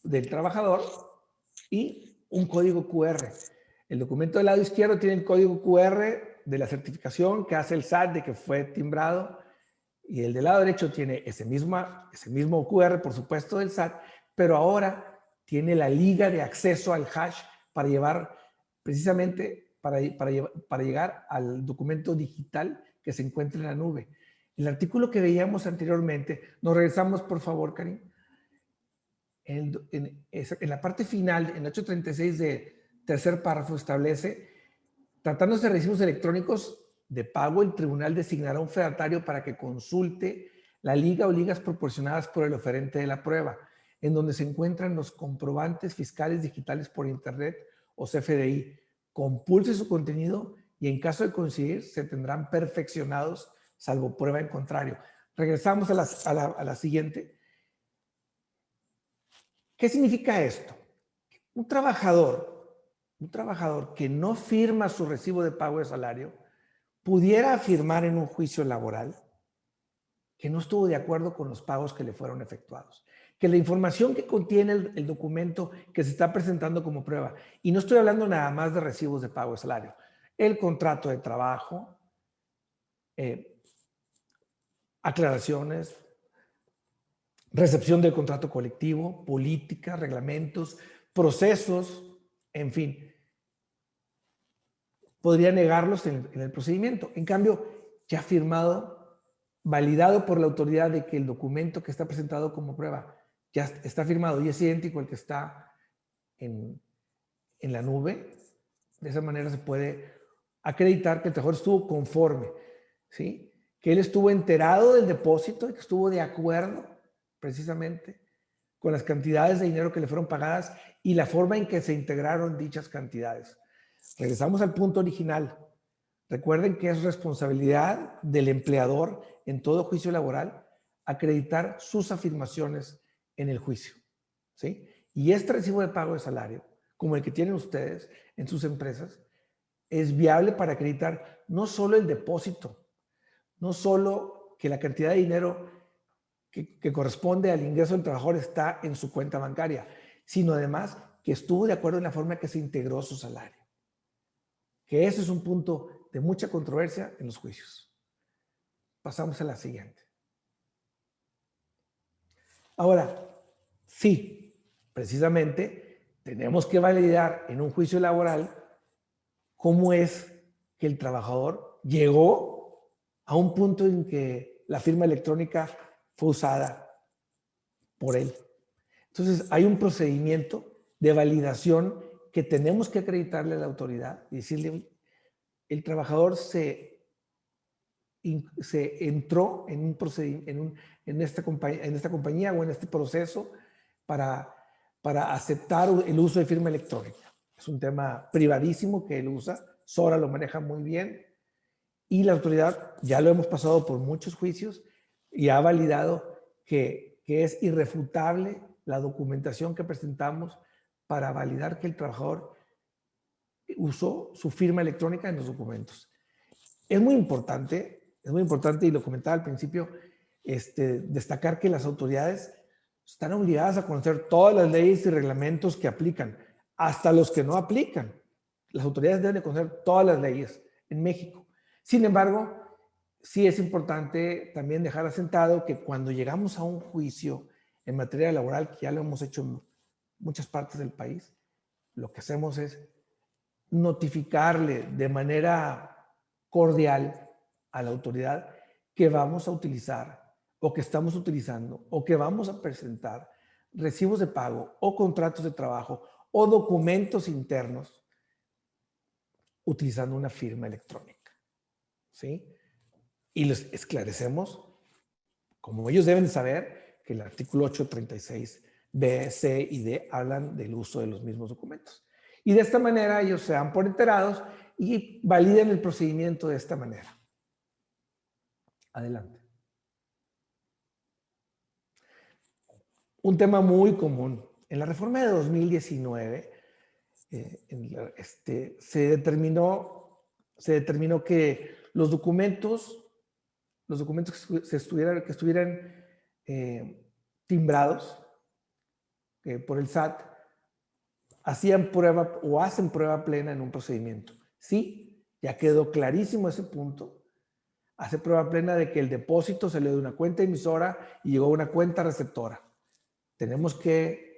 del trabajador y un código QR. El documento del lado izquierdo tiene el código QR de la certificación que hace el SAT de que fue timbrado y el del lado derecho tiene ese mismo QR, por supuesto, del SAT, pero ahora tiene la liga de acceso al hash para llevar precisamente para llegar al documento digital que se encuentra en la nube. El artículo que veíamos anteriormente, nos regresamos por favor, Karim. En la parte final, en 836 de tercer párrafo establece, tratándose de recibos electrónicos de pago, el tribunal designará un fedatario para que consulte la liga o ligas proporcionadas por el oferente de la prueba, en donde se encuentran los comprobantes fiscales digitales por internet o CFDI. Compulse su contenido y en caso de coincidir se tendrán perfeccionados salvo prueba en contrario. Regresamos a la siguiente. ¿Qué significa esto? Un trabajador que no firma su recibo de pago de salario pudiera afirmar en un juicio laboral que no estuvo de acuerdo con los pagos que le fueron efectuados, que la información que contiene el documento que se está presentando como prueba, y no estoy hablando nada más de recibos de pago de salario, el contrato de trabajo, aclaraciones, recepción del contrato colectivo, políticas, reglamentos, procesos, en fin, podría negarlos en el procedimiento. En cambio, ya firmado, validado por la autoridad de que el documento que está presentado como prueba ya está firmado y es idéntico al que está en la nube, de esa manera se puede acreditar que el trabajador estuvo conforme, ¿sí? Que él estuvo enterado del depósito y que estuvo de acuerdo precisamente con las cantidades de dinero que le fueron pagadas y la forma en que se integraron dichas cantidades. Regresamos al punto original. Recuerden que es responsabilidad del empleador en todo juicio laboral acreditar sus afirmaciones en el juicio, ¿sí? Y este recibo de pago de salario, como el que tienen ustedes en sus empresas, es viable para acreditar no solo el depósito, no solo que la cantidad de dinero que corresponde al ingreso del trabajador está en su cuenta bancaria, sino además que estuvo de acuerdo en la forma en que se integró su salario. Que eso es un punto de mucha controversia en los juicios. Pasamos a la siguiente. Ahora, sí, precisamente tenemos que validar en un juicio laboral cómo es que el trabajador llegó a un punto en que la firma electrónica fue usada por él. Entonces, hay un procedimiento de validación que tenemos que acreditarle a la autoridad y decirle, el trabajador se entró en un procedimiento, en esta compañía o en este proceso para aceptar el uso de firma electrónica. Es un tema privadísimo que él usa, Sora lo maneja muy bien Y la autoridad ya lo hemos pasado por muchos juicios y ha validado que es irrefutable la documentación que presentamos para validar que el trabajador usó su firma electrónica en los documentos. Es muy importante y lo comentaba al principio, destacar que las autoridades están obligadas a conocer todas las leyes y reglamentos que aplican, hasta los que no aplican. Las autoridades deben de conocer todas las leyes en México. Sin embargo, sí es importante también dejar asentado que cuando llegamos a un juicio en materia laboral, que ya lo hemos hecho en muchas partes del país, lo que hacemos es notificarle de manera cordial a la autoridad que vamos a utilizar o que estamos utilizando o que vamos a presentar recibos de pago o contratos de trabajo o documentos internos utilizando una firma electrónica, ¿sí? Y les esclarecemos, como ellos deben saber, que el artículo 836 B, C y D hablan del uso de los mismos documentos. Y de esta manera ellos se dan por enterados y validan el procedimiento de esta manera. Adelante. Un tema muy común. En la reforma de 2019 se determinó que los documentos que estuvieran timbrados por el SAT hacían prueba o hacen prueba plena en un procedimiento. Sí, ya quedó clarísimo ese punto. Hace prueba plena de que el depósito salió de una cuenta emisora y llegó a una cuenta receptora. Tenemos que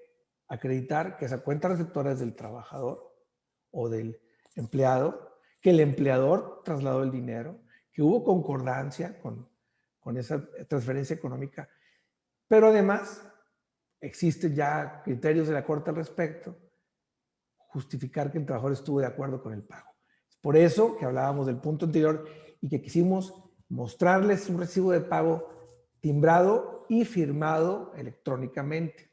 acreditar que esa cuenta receptora es del trabajador o del empleado, que el empleador trasladó el dinero, que hubo concordancia con esa transferencia económica, pero además existen ya criterios de la Corte al respecto, justificar que el trabajador estuvo de acuerdo con el pago. Es por eso que hablábamos del punto anterior y que quisimos mostrarles un recibo de pago timbrado y firmado electrónicamente.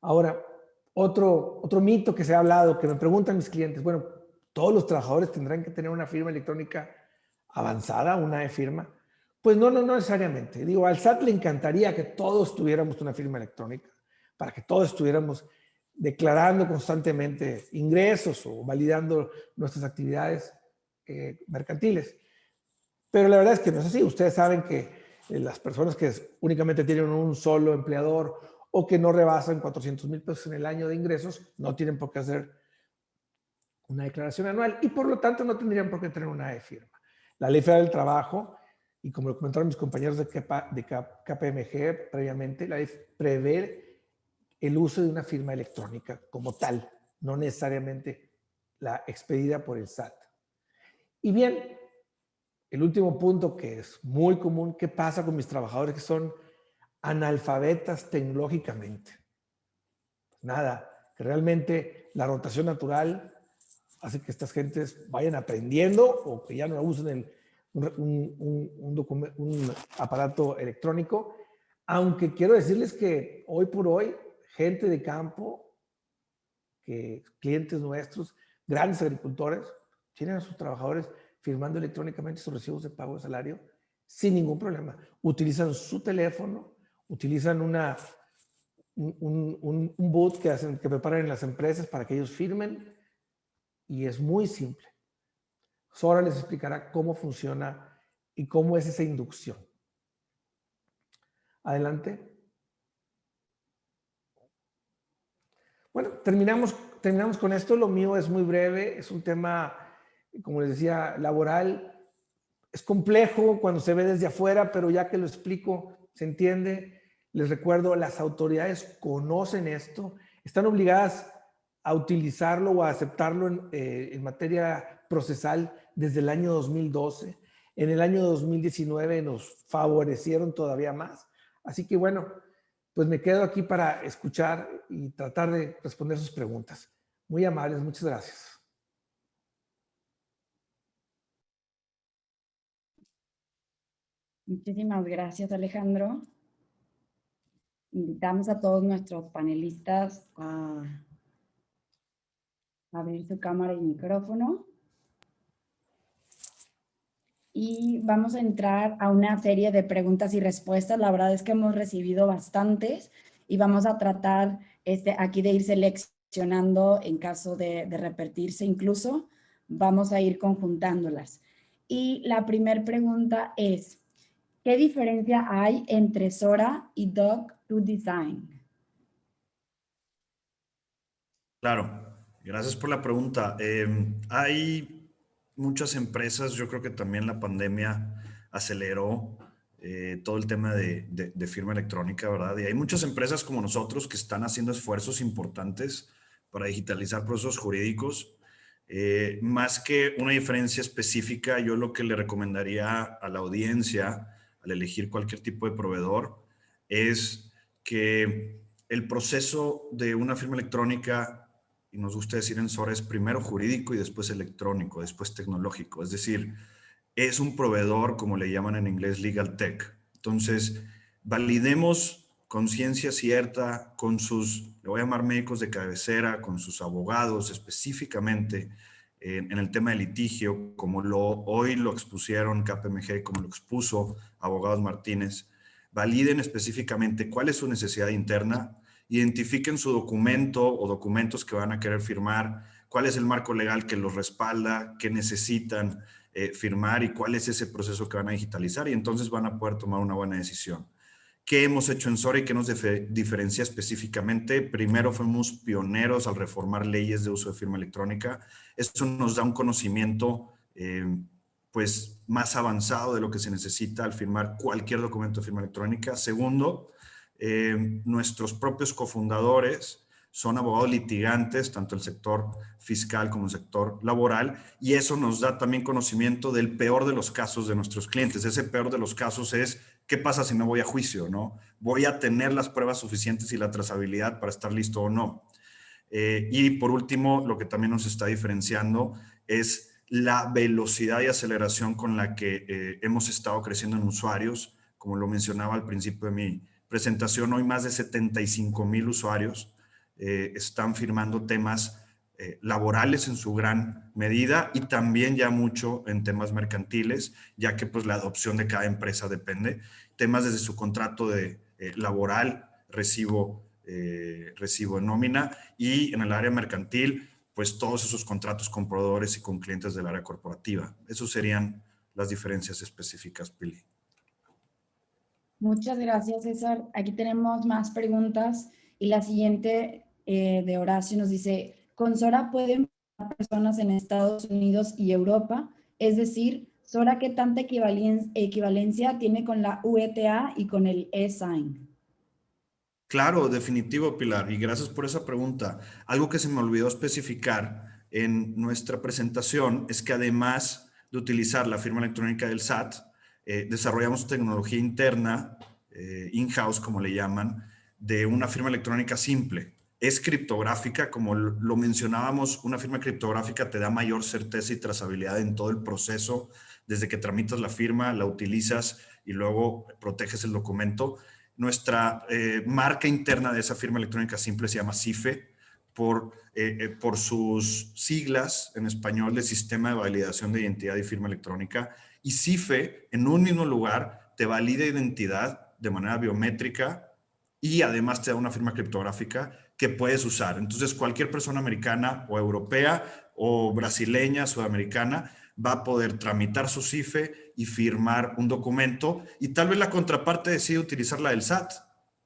Ahora, otro mito que se ha hablado, que me preguntan mis clientes, bueno, ¿todos los trabajadores tendrán que tener una firma electrónica avanzada, una e-firma? Pues no necesariamente. Digo, al SAT le encantaría que todos tuviéramos una firma electrónica, para que todos estuviéramos declarando constantemente ingresos o validando nuestras actividades mercantiles. Pero la verdad es que no es así. Ustedes saben que las personas que únicamente tienen un solo empleador o que no rebasan 400,000 pesos en el año de ingresos, no tienen por qué hacer una declaración anual y por lo tanto no tendrían por qué tener una e-firma. La Ley Federal del Trabajo, y como lo comentaron mis compañeros de KPMG previamente, la ley prevé el uso de una firma electrónica como tal, no necesariamente la expedida por el SAT. Y bien, el último punto que es muy común, ¿qué pasa con mis trabajadores que son analfabetas tecnológicamente? Nada, que realmente la rotación natural hace que estas gentes vayan aprendiendo o que ya no usen un aparato electrónico, aunque quiero decirles que hoy por hoy, gente de campo, que clientes nuestros, grandes agricultores, tienen a sus trabajadores firmando electrónicamente sus recibos de pago de salario sin ningún problema. Utilizan su teléfono, utilizan un boot que preparan en las empresas para que ellos firmen y es muy simple. Sora les explicará cómo funciona y cómo es esa inducción. Adelante. Bueno, terminamos con esto. Lo mío es muy breve. Es un tema, como les decía, laboral. Es complejo cuando se ve desde afuera, pero ya que lo explico, se entiende. Les recuerdo, las autoridades conocen esto, están obligadas a utilizarlo o a aceptarlo en materia procesal desde el año 2012. En el año 2019 nos favorecieron todavía más. Así que bueno, pues me quedo aquí para escuchar y tratar de responder sus preguntas. Muy amables, muchas gracias. Muchísimas gracias, Alejandro. Invitamos a todos nuestros panelistas a abrir su cámara y micrófono. y vamos a entrar a una serie de preguntas y respuestas. La verdad es que hemos recibido bastantes y vamos a tratar aquí de ir seleccionando en caso de repetirse incluso. Vamos a ir conjuntándolas. Y la primera pregunta es, ¿qué diferencia hay entre Sora y Doc2Design? Claro, gracias por la pregunta. Hay muchas empresas, yo creo que también la pandemia aceleró todo el tema de firma electrónica, ¿verdad? Y hay muchas empresas como nosotros que están haciendo esfuerzos importantes para digitalizar procesos jurídicos. Más que una diferencia específica, yo lo que le recomendaría a la audiencia al elegir cualquier tipo de proveedor es que el proceso de una firma electrónica, y nos gusta decir en Sora, es primero jurídico y después electrónico, después tecnológico. Es decir, es un proveedor, como le llaman en inglés, legal tech. Entonces, validemos con ciencia cierta, con sus, le voy a llamar médicos de cabecera, con sus abogados específicamente en el tema de litigio, como hoy lo expusieron KPMG, como lo expuso Abogados Martínez. Validen específicamente cuál es su necesidad interna, identifiquen su documento o documentos que van a querer firmar, cuál es el marco legal que los respalda, qué necesitan firmar y cuál es ese proceso que van a digitalizar, y entonces van a poder tomar una buena decisión. ¿Qué hemos hecho en Sora y qué nos diferencia específicamente? Primero, fuimos pioneros al reformar leyes de uso de firma electrónica. Esto nos da un conocimiento pues más avanzado de lo que se necesita al firmar cualquier documento de firma electrónica. Segundo, nuestros propios cofundadores son abogados litigantes, tanto el sector fiscal como el sector laboral, y eso nos da también conocimiento del peor de los casos de nuestros clientes. Ese peor de los casos es, ¿qué pasa si me voy a juicio, no? ¿Voy a tener las pruebas suficientes y la trazabilidad para estar listo o no? Y por último, lo que también nos está diferenciando es la velocidad y aceleración con la que hemos estado creciendo en usuarios. Como lo mencionaba al principio de mi presentación, hoy más de 75,000 usuarios están firmando temas laborales en su gran medida y también ya mucho en temas mercantiles, ya que pues la adopción de cada empresa depende. Temas desde su contrato laboral, recibo en nómina, y en el área mercantil, pues todos esos contratos con proveedores y con clientes del área corporativa. Esos serían las diferencias específicas, Pili. Muchas gracias, César. Aquí tenemos más preguntas y la siguiente de Horacio nos dice, ¿con Sora pueden personas en Estados Unidos y Europa? Es decir, Sora, ¿qué tanta equivalencia tiene con la UETA y con el e-Sign? Claro, definitivo, Pilar, y gracias por esa pregunta. Algo que se me olvidó especificar en nuestra presentación es que además de utilizar la firma electrónica del SAT, desarrollamos tecnología interna, in-house como le llaman, de una firma electrónica simple. Es criptográfica, como lo mencionábamos, una firma criptográfica te da mayor certeza y trazabilidad en todo el proceso, desde que tramitas la firma, la utilizas y luego proteges el documento. Nuestra marca interna de esa firma electrónica simple se llama CIFE, por sus siglas en español de Sistema de Validación de Identidad y Firma Electrónica. Y CIFE, en un mismo lugar, te valida identidad de manera biométrica y además te da una firma criptográfica que puedes usar. Entonces, cualquier persona americana o europea o brasileña, sudamericana, va a poder tramitar su CIFE y firmar un documento, y tal vez la contraparte decide utilizar la del SAT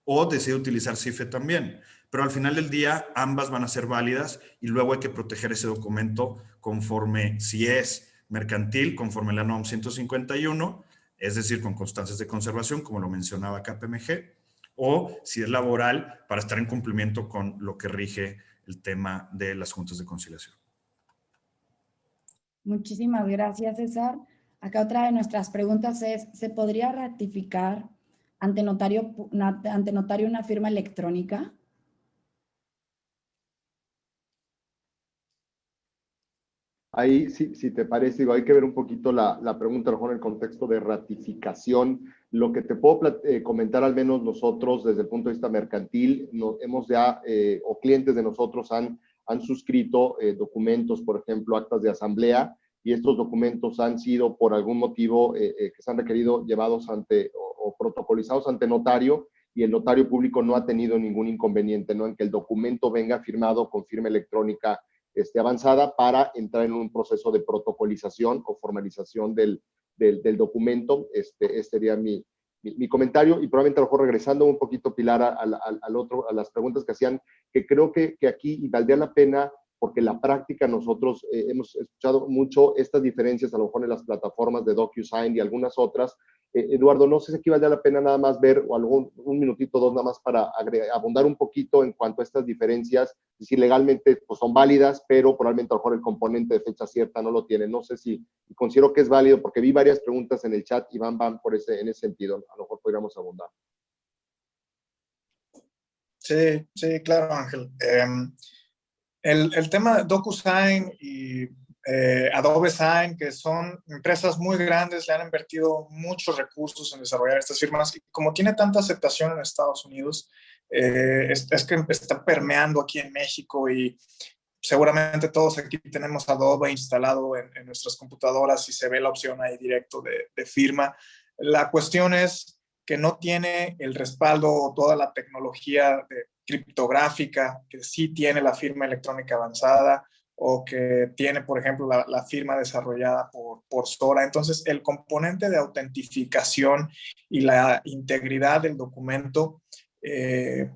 o decide utilizar CIFE también, pero al final del día ambas van a ser válidas y luego hay que proteger ese documento conforme, si es mercantil, conforme la NOM 151, es decir, con constancias de conservación, como lo mencionaba KPMG, o si es laboral, para estar en cumplimiento con lo que rige el tema de las juntas de conciliación. Muchísimas gracias, César. Acá otra de nuestras preguntas es, ¿se podría ratificar ante notario una firma electrónica? Ahí, si te parece, digo, hay que ver un poquito la pregunta, a lo mejor en el contexto de ratificación. Lo que te puedo comentar, al menos nosotros, desde el punto de vista mercantil, hemos ya, o clientes de nosotros han suscrito documentos, por ejemplo, actas de asamblea, y estos documentos han sido por algún motivo que se han requerido llevados ante o protocolizados ante notario, y el notario público no ha tenido ningún inconveniente, ¿no?, en que el documento venga firmado con firma electrónica avanzada para entrar en un proceso de protocolización o formalización del documento. Este sería mi comentario, y probablemente a lo mejor regresando un poquito, Pilar, a las preguntas que hacían, que creo que aquí valdría la pena, porque la práctica nosotros hemos escuchado mucho estas diferencias a lo mejor en las plataformas de DocuSign y algunas otras. Eduardo, no sé si aquí valdría la pena nada más ver, o un minutito, dos nada más, para abundar un poquito en cuanto a estas diferencias, si legalmente pues, son válidas, pero probablemente a lo mejor el componente de fecha cierta no lo tiene. No sé si considero que es válido, porque vi varias preguntas en el chat y van en ese sentido. A lo mejor podríamos abundar. Sí, sí, claro, Ángel. El tema de DocuSign y Adobe Sign, que son empresas muy grandes, le han invertido muchos recursos en desarrollar estas firmas, y como tiene tanta aceptación en Estados Unidos, es que está permeando aquí en México, y seguramente todos aquí tenemos Adobe instalado en nuestras computadoras y se ve la opción ahí directo de firma. La cuestión es que no tiene el respaldo o toda la tecnología criptográfica que sí tiene la firma electrónica avanzada, o que tiene, por ejemplo, la firma desarrollada por Sora. Entonces, el componente de autentificación y la integridad del documento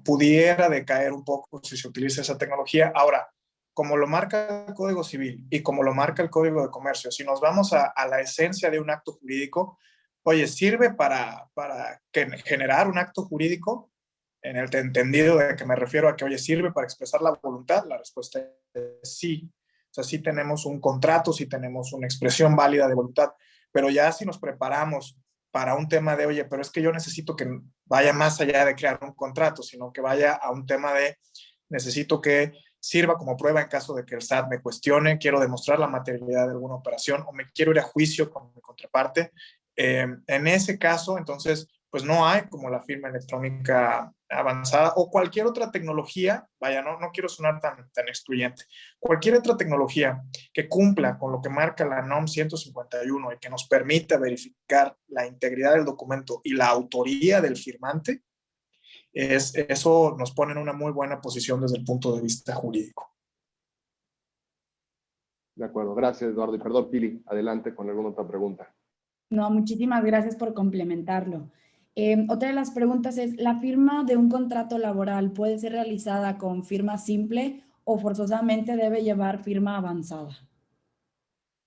pudiera decaer un poco si se utiliza esa tecnología. Ahora, como lo marca el Código Civil y como lo marca el Código de Comercio, si nos vamos a la esencia de un acto jurídico, oye, ¿sirve para generar un acto jurídico? En el entendido de que me refiero a que, oye, ¿sirve para expresar la voluntad? La respuesta es sí. O sea, sí tenemos un contrato, sí tenemos una expresión válida de voluntad, pero ya si nos preparamos para un tema de, oye, pero es que yo necesito que vaya más allá de crear un contrato, sino que vaya a un tema de, necesito que sirva como prueba en caso de que el SAT me cuestione, quiero demostrar la materialidad de alguna operación, o me quiero ir a juicio con mi contraparte. En ese caso, entonces, pues no hay como la firma electrónica avanzada o cualquier otra tecnología, vaya, no quiero sonar tan excluyente, cualquier otra tecnología que cumpla con lo que marca la NOM 151 y que nos permita verificar la integridad del documento y la autoría del firmante, eso nos pone en una muy buena posición desde el punto de vista jurídico. De acuerdo, gracias, Eduardo. Y perdón, Pili, adelante con alguna otra pregunta. No, muchísimas gracias por complementarlo. Otra de las preguntas es, ¿la firma de un contrato laboral puede ser realizada con firma simple o forzosamente debe llevar firma avanzada?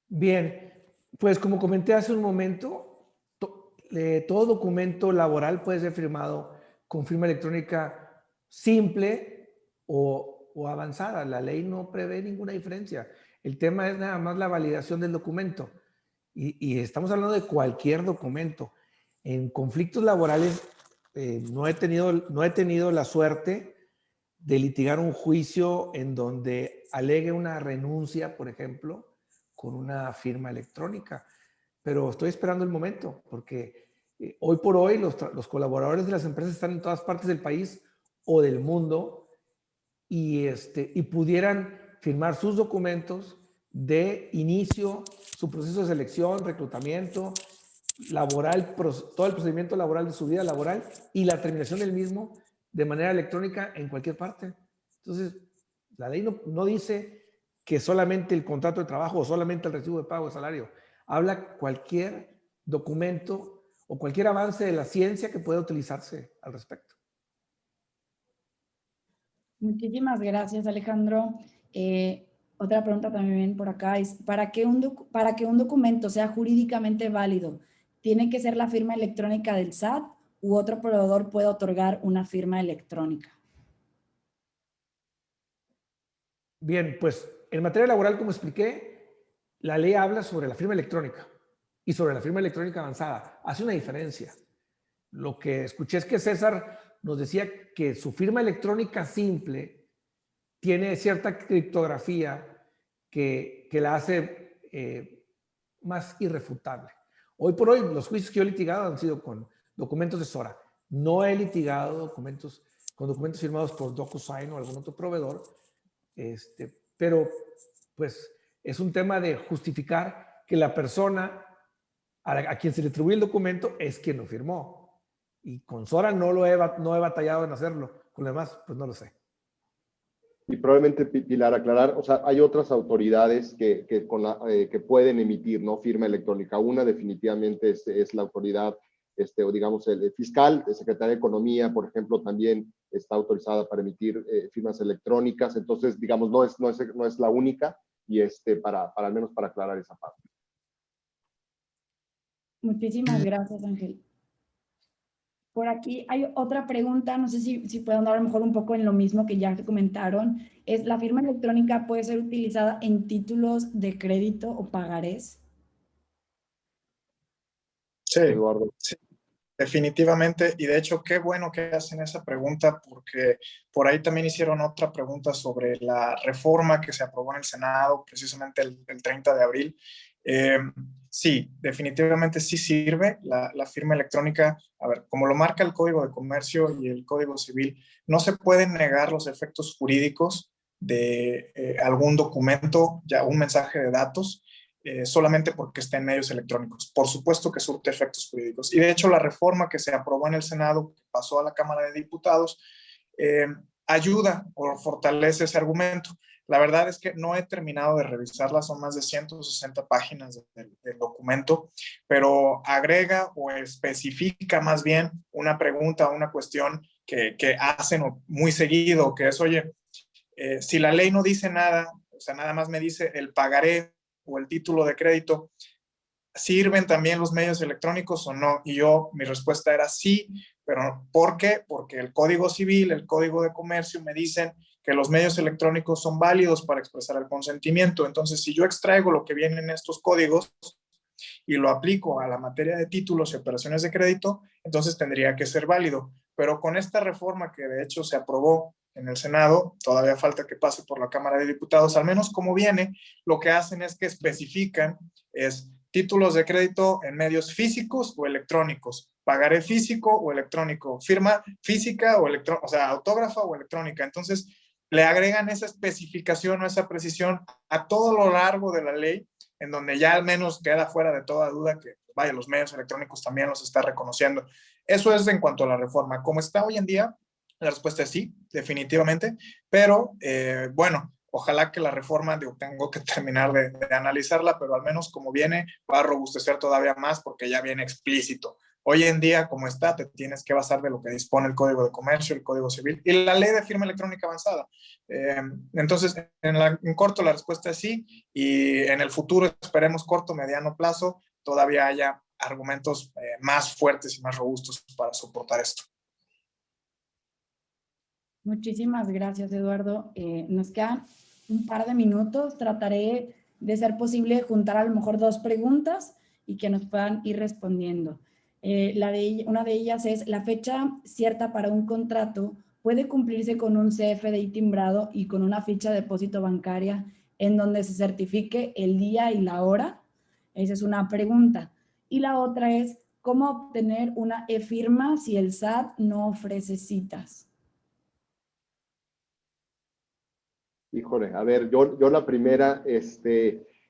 Bien, pues como comenté hace un momento, todo documento laboral puede ser firmado con firma electrónica simple o avanzada. La ley no prevé ninguna diferencia. El tema es nada más la validación del documento. Y estamos hablando de cualquier documento. En conflictos laborales no he tenido la suerte de litigar un juicio en donde alegue una renuncia, por ejemplo, con una firma electrónica. Pero estoy esperando el momento, porque hoy por hoy los colaboradores de las empresas están en todas partes del país o del mundo y pudieran firmar sus documentos de inicio, su proceso de selección, reclutamiento, laboral, todo el procedimiento laboral de su vida laboral y la terminación del mismo de manera electrónica en cualquier parte. Entonces, la ley no dice que solamente el contrato de trabajo o solamente el recibo de pago de salario. Habla cualquier documento o cualquier avance de la ciencia que pueda utilizarse al respecto. Muchísimas gracias, Alejandro. Otra pregunta también por acá es, ¿para que un documento sea jurídicamente válido, tiene que ser la firma electrónica del SAT u otro proveedor puede otorgar una firma electrónica? Bien, pues en materia laboral, como expliqué, la ley habla sobre la firma electrónica y sobre la firma electrónica avanzada. Hace una diferencia. Lo que escuché es que César nos decía que su firma electrónica simple tiene cierta criptografía que la hace más irrefutable. Hoy por hoy, los juicios que yo he litigado han sido con documentos de Sora. No he litigado con documentos firmados por DocuSign o algún otro proveedor, pero pues Es un tema de justificar que la persona a quien se le atribuye el documento es quien lo firmó. Y con Sora no he batallado en hacerlo. Con lo demás, pues no lo sé. Y probablemente, Pilar, aclarar, o sea, hay otras autoridades que pueden emitir, ¿no?, firma electrónica. Una definitivamente es la autoridad, o digamos, el fiscal, el secretario de Economía, por ejemplo, también está autorizada para emitir firmas electrónicas. Entonces, digamos, no es la única, y al menos para aclarar esa parte. Muchísimas gracias, Ángel. Por aquí hay otra pregunta, no sé si puedo andar a lo mejor un poco en lo mismo que ya te comentaron. ¿Es la firma electrónica puede ser utilizada en títulos de crédito o pagarés? Sí, Eduardo. sí, definitivamente. Y de hecho, qué bueno que hacen esa pregunta, porque por ahí también hicieron otra pregunta sobre la reforma que se aprobó en el Senado, precisamente el 30 de abril. Sí, definitivamente sí sirve la firma electrónica. A ver, como lo marca el Código de Comercio y el Código Civil, no se pueden negar los efectos jurídicos de algún documento, ya un mensaje de datos, solamente porque está en medios electrónicos. Por supuesto que surte efectos jurídicos. Y de hecho, la reforma que se aprobó en el Senado, que pasó a la Cámara de Diputados, ayuda o fortalece ese argumento. La verdad es que no he terminado de revisarla, son más de 160 páginas del documento, pero agrega o especifica más bien una pregunta o una cuestión que hacen muy seguido, que es, oye, si la ley no dice nada, o sea, nada más me dice el pagaré o el título de crédito, ¿sirven también los medios electrónicos o no? Y mi respuesta era sí, pero ¿por qué? Porque el Código Civil, el Código de Comercio me dicen que los medios electrónicos son válidos para expresar el consentimiento. Entonces, si yo extraigo lo que viene en estos códigos y lo aplico a la materia de títulos y operaciones de crédito, entonces tendría que ser válido. Pero con esta reforma que de hecho se aprobó en el Senado, todavía falta que pase por la Cámara de Diputados, al menos como viene, lo que hacen es que especifican títulos de crédito en medios físicos o electrónicos, pagaré físico o electrónico, firma física o electrónica, o sea, autógrafa o electrónica. Entonces, le agregan esa especificación o esa precisión a todo lo largo de la ley, en donde ya al menos queda fuera de toda duda que, vaya, los medios electrónicos también los está reconociendo. Eso es en cuanto a la reforma. Como está hoy en día, la respuesta es sí, definitivamente, pero bueno, ojalá que la reforma, tengo que terminar de analizarla, pero al menos como viene, va a robustecer todavía más porque ya viene explícito. Hoy en día, como está, te tienes que basar de lo que dispone el Código de Comercio, el Código Civil y la Ley de Firma Electrónica Avanzada. Entonces, en corto la respuesta es sí, y en el futuro, esperemos corto, mediano plazo, todavía haya argumentos más fuertes y más robustos para soportar esto. Muchísimas gracias, Eduardo. Nos quedan un par de minutos. Trataré de ser posible juntar a lo mejor 2 preguntas y que nos puedan ir respondiendo. Una de ellas es, ¿la fecha cierta para un contrato puede cumplirse con un CFDI timbrado y con una ficha de depósito bancaria en donde se certifique el día y la hora? Esa es una pregunta. Y la otra es, ¿cómo obtener una e-firma si el SAT no ofrece citas? Híjole, a ver, yo la primera,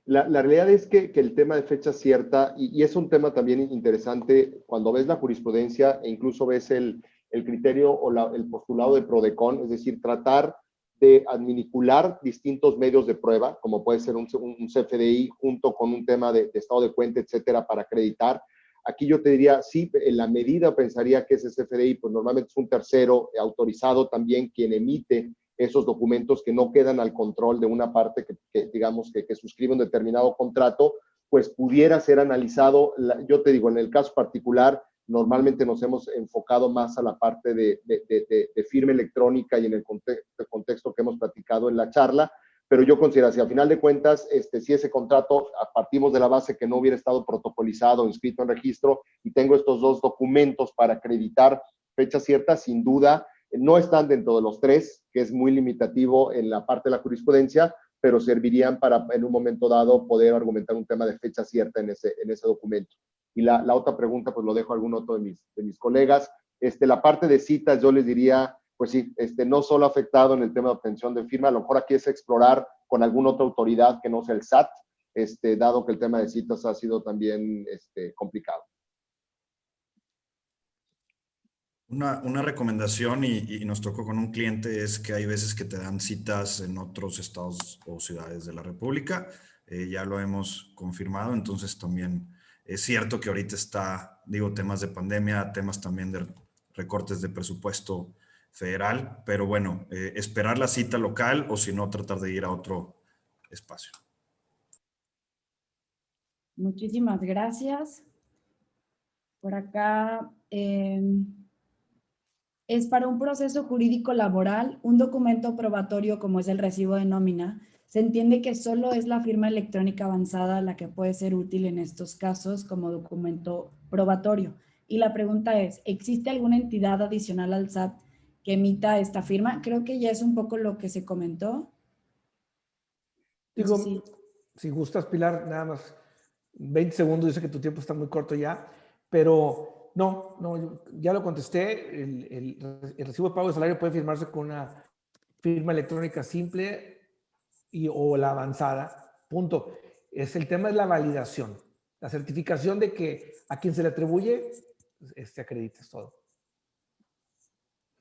la realidad es que el tema de fecha cierta, y es un tema también interesante, cuando ves la jurisprudencia e incluso ves el criterio o el postulado de PRODECON, es decir, tratar de adminicular distintos medios de prueba, como puede ser un CFDI junto con un tema de estado de cuenta, etcétera, para acreditar. Aquí yo te diría, sí, en la medida pensaría que ese CFDI, pues normalmente es un tercero autorizado también quien emite esos documentos que no quedan al control de una parte que digamos, que suscribe un determinado contrato, pues pudiera ser analizado. Yo te digo, en el caso particular, normalmente nos hemos enfocado más a la parte de firma electrónica y en el contexto que hemos platicado en la charla, pero yo considero, si al final de cuentas, si ese contrato, partimos de la base que no hubiera estado protocolizado o inscrito en registro, y tengo estos 2 documentos para acreditar fecha cierta, sin duda, no están dentro de los 3, que es muy limitativo en la parte de la jurisprudencia, pero servirían para, en un momento dado, poder argumentar un tema de fecha cierta en ese documento. Y la otra pregunta, pues lo dejo a algún otro de mis colegas. La parte de citas, yo les diría, pues sí, no solo afectado en el tema de obtención de firma, a lo mejor aquí es explorar con alguna otra autoridad que no sea el SAT, dado que el tema de citas ha sido también complicado. Una recomendación, y nos tocó con un cliente, es que hay veces que te dan citas en otros estados o ciudades de la República. Ya lo hemos confirmado, entonces también es cierto que ahorita está, digo, temas de pandemia, temas también de recortes de presupuesto federal, pero bueno, esperar la cita local o si no, tratar de ir a otro espacio. Muchísimas gracias. Por acá, es para un proceso jurídico laboral, un documento probatorio como es el recibo de nómina. Se entiende que solo es la firma electrónica avanzada la que puede ser útil en estos casos como documento probatorio. Y la pregunta es, ¿existe alguna entidad adicional al SAT que emita esta firma? Creo que ya es un poco lo que se comentó. Digo, Sí. si gustas, Pilar, nada más 20 segundos, yo sé que tu tiempo está muy corto ya, pero no, ya lo contesté, el recibo de pago de salario puede firmarse con una firma electrónica simple o la avanzada, punto. El tema es la validación, la certificación de que a quien se le atribuye, acredites todo.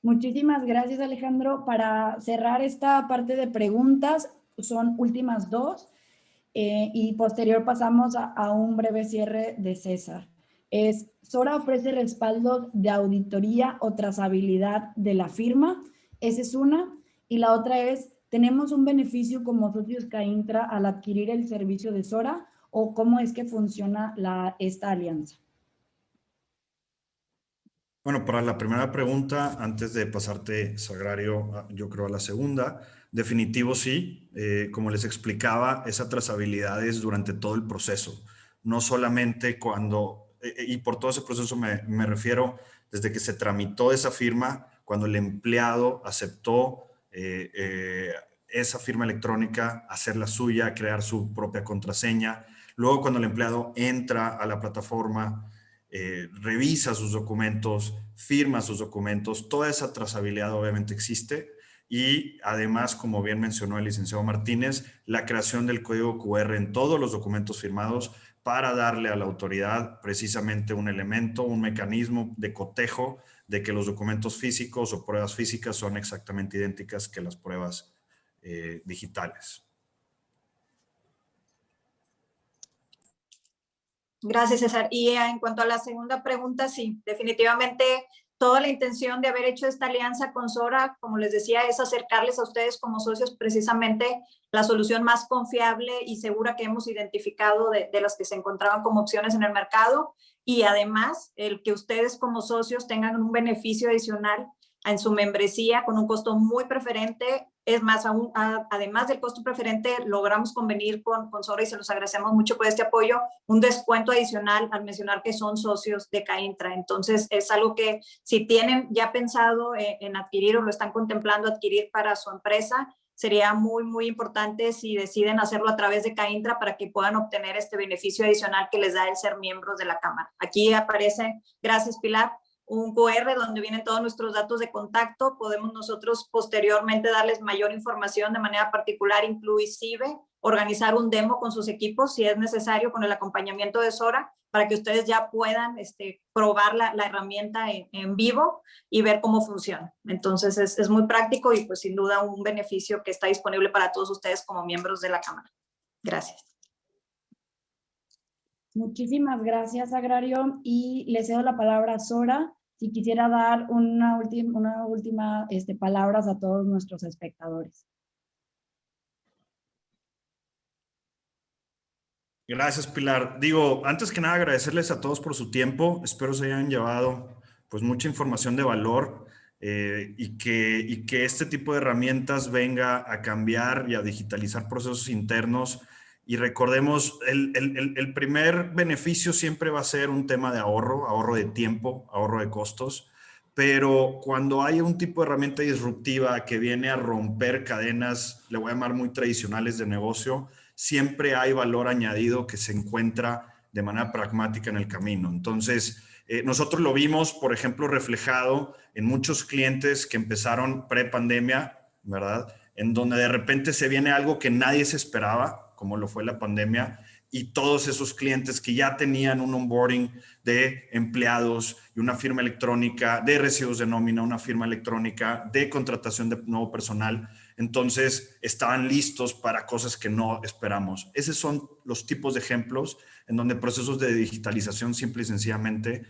Muchísimas gracias, Alejandro. Para cerrar esta parte de preguntas, son últimas dos. Y posterior pasamos a un breve cierre de César. Sora ofrece respaldo de auditoría o trazabilidad de la firma. Esa es una. Y la otra es, ¿tenemos un beneficio como socios CAINTRA al adquirir el servicio de Sora o cómo es que funciona esta alianza? Bueno, para la primera pregunta, antes de pasarte, Sagrario, yo creo a la segunda, definitivo sí. Como les explicaba, esa trazabilidad es durante todo el proceso, no solamente cuando, y por todo ese proceso me refiero desde que se tramitó esa firma, cuando el empleado aceptó esa firma electrónica, hacer la suya, crear su propia contraseña, luego cuando el empleado entra a la plataforma, revisa sus documentos, firma sus documentos, toda esa trazabilidad obviamente existe y además, como bien mencionó el licenciado Martínez, la creación del código QR en todos los documentos firmados para darle a la autoridad precisamente un elemento, un mecanismo de cotejo de que los documentos físicos o pruebas físicas son exactamente idénticas que las pruebas digitales. Gracias, César. Y en cuanto a la segunda pregunta, sí, definitivamente toda la intención de haber hecho esta alianza con Sora, como les decía, es acercarles a ustedes como socios precisamente la solución más confiable y segura que hemos identificado de las que se encontraban como opciones en el mercado, y además el que ustedes como socios tengan un beneficio adicional en su membresía con un costo muy preferente. Es más, además del costo preferente, logramos convenir con Sora y se los agradecemos mucho por este apoyo, un descuento adicional al mencionar que son socios de CAINTRA. Entonces, es algo que si tienen ya pensado en adquirir o lo están contemplando adquirir para su empresa, sería muy, muy importante si deciden hacerlo a través de CAINTRA para que puedan obtener este beneficio adicional que les da el ser miembros de la Cámara. Aquí aparece, gracias Pilar, un QR donde vienen todos nuestros datos de contacto. Podemos nosotros posteriormente darles mayor información de manera particular, inclusive organizar un demo con sus equipos si es necesario con el acompañamiento de Sora para que ustedes ya puedan probar la herramienta en vivo y ver cómo funciona. Entonces es muy práctico y pues sin duda un beneficio que está disponible para todos ustedes como miembros de la Cámara. Gracias. Muchísimas gracias, Sagrario. Y le cedo la palabra a Sora, si quisiera dar una última palabras a todos nuestros espectadores. Gracias, Pilar. Digo, antes que nada, agradecerles a todos por su tiempo. Espero se hayan llevado pues mucha información de valor y que este tipo de herramientas venga a cambiar y a digitalizar procesos internos. Y recordemos, el primer beneficio siempre va a ser un tema de ahorro de tiempo, ahorro de costos. Pero cuando hay un tipo de herramienta disruptiva que viene a romper cadenas, le voy a llamar muy tradicionales de negocio, siempre hay valor añadido que se encuentra de manera pragmática en el camino. Entonces, nosotros lo vimos, por ejemplo, reflejado en muchos clientes que empezaron pre-pandemia, ¿verdad? en donde de repente se viene algo que nadie se esperaba, como lo fue la pandemia, y todos esos clientes que ya tenían un onboarding de empleados y una firma electrónica, de recibos de nómina, una firma electrónica, de contratación de nuevo personal, entonces estaban listos para cosas que no esperamos. Esos son los tipos de ejemplos en donde procesos de digitalización simple y sencillamente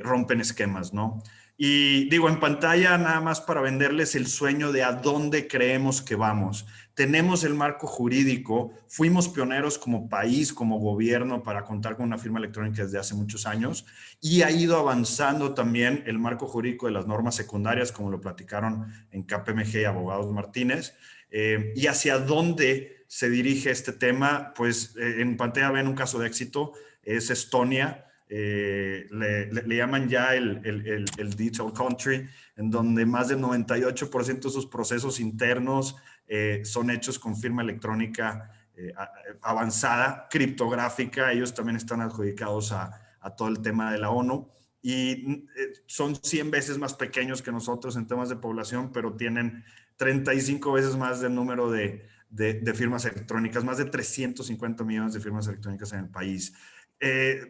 rompen esquemas, ¿no? Y digo, en pantalla nada más para venderles el sueño de a dónde creemos que vamos. Tenemos el marco jurídico, fuimos pioneros como país, como gobierno para contar con una firma electrónica desde hace muchos años y ha ido avanzando también el marco jurídico de las normas secundarias, como lo platicaron en KPMG y Abogados Martínez. Y hacia dónde se dirige este tema, pues en pantalla ven un caso de éxito, es Estonia. Le llaman ya el Digital Country, en donde más del 98% de sus procesos internos son hechos con firma electrónica avanzada, criptográfica. Ellos también están adjudicados a todo el tema de la ONU y son 100 veces más pequeños que nosotros en temas de población, pero tienen 35 veces más del número de firmas electrónicas, más de 350 millones de firmas electrónicas en el país.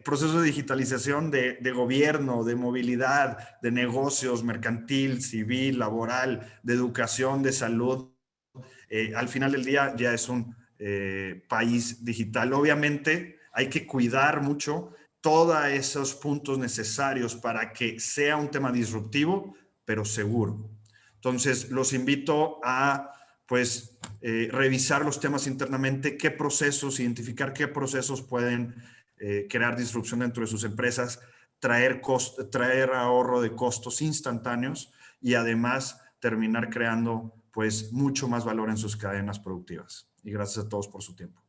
Procesos de digitalización de gobierno, de movilidad, de negocios, mercantil, civil, laboral, de educación, de salud. Al final del día ya es un país digital. Obviamente hay que cuidar mucho todos esos puntos necesarios para que sea un tema disruptivo, pero seguro. Entonces, los invito a pues revisar los temas internamente, qué procesos, identificar qué procesos pueden crear disrupción dentro de sus empresas, traer ahorro de costos instantáneos y además terminar creando pues mucho más valor en sus cadenas productivas. Y gracias a todos por su tiempo.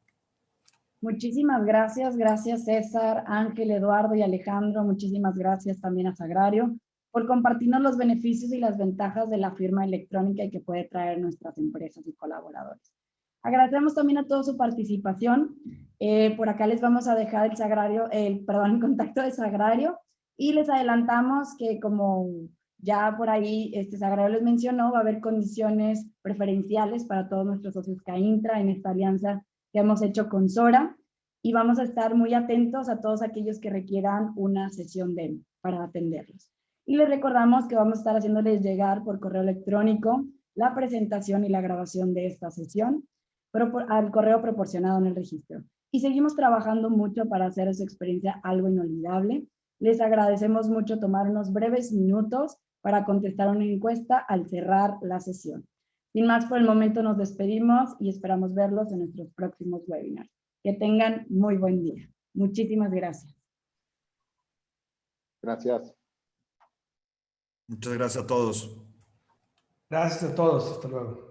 Muchísimas gracias. Gracias César, Ángel, Eduardo y Alejandro. Muchísimas gracias también a Sagrario por compartirnos los beneficios y las ventajas de la firma electrónica y que puede traer nuestras empresas y colaboradores. Agradecemos también a toda su participación. Por acá les vamos a dejar el contacto de Sagrario y les adelantamos que como ya por ahí Sagrario les mencionó, va a haber condiciones preferenciales para todos nuestros socios CAINTRA en esta alianza que hemos hecho con Sora y vamos a estar muy atentos a todos aquellos que requieran una sesión demo para atenderlos. Y les recordamos que vamos a estar haciéndoles llegar por correo electrónico la presentación y la grabación de esta sesión al correo proporcionado en el registro. Y seguimos trabajando mucho para hacer su experiencia algo inolvidable. Les agradecemos mucho tomar unos breves minutos para contestar una encuesta al cerrar la sesión. Sin más por el momento nos despedimos y esperamos verlos en nuestros próximos webinars. Que tengan muy buen día. Muchísimas gracias. Gracias. Muchas gracias a todos. Gracias a todos. Hasta luego.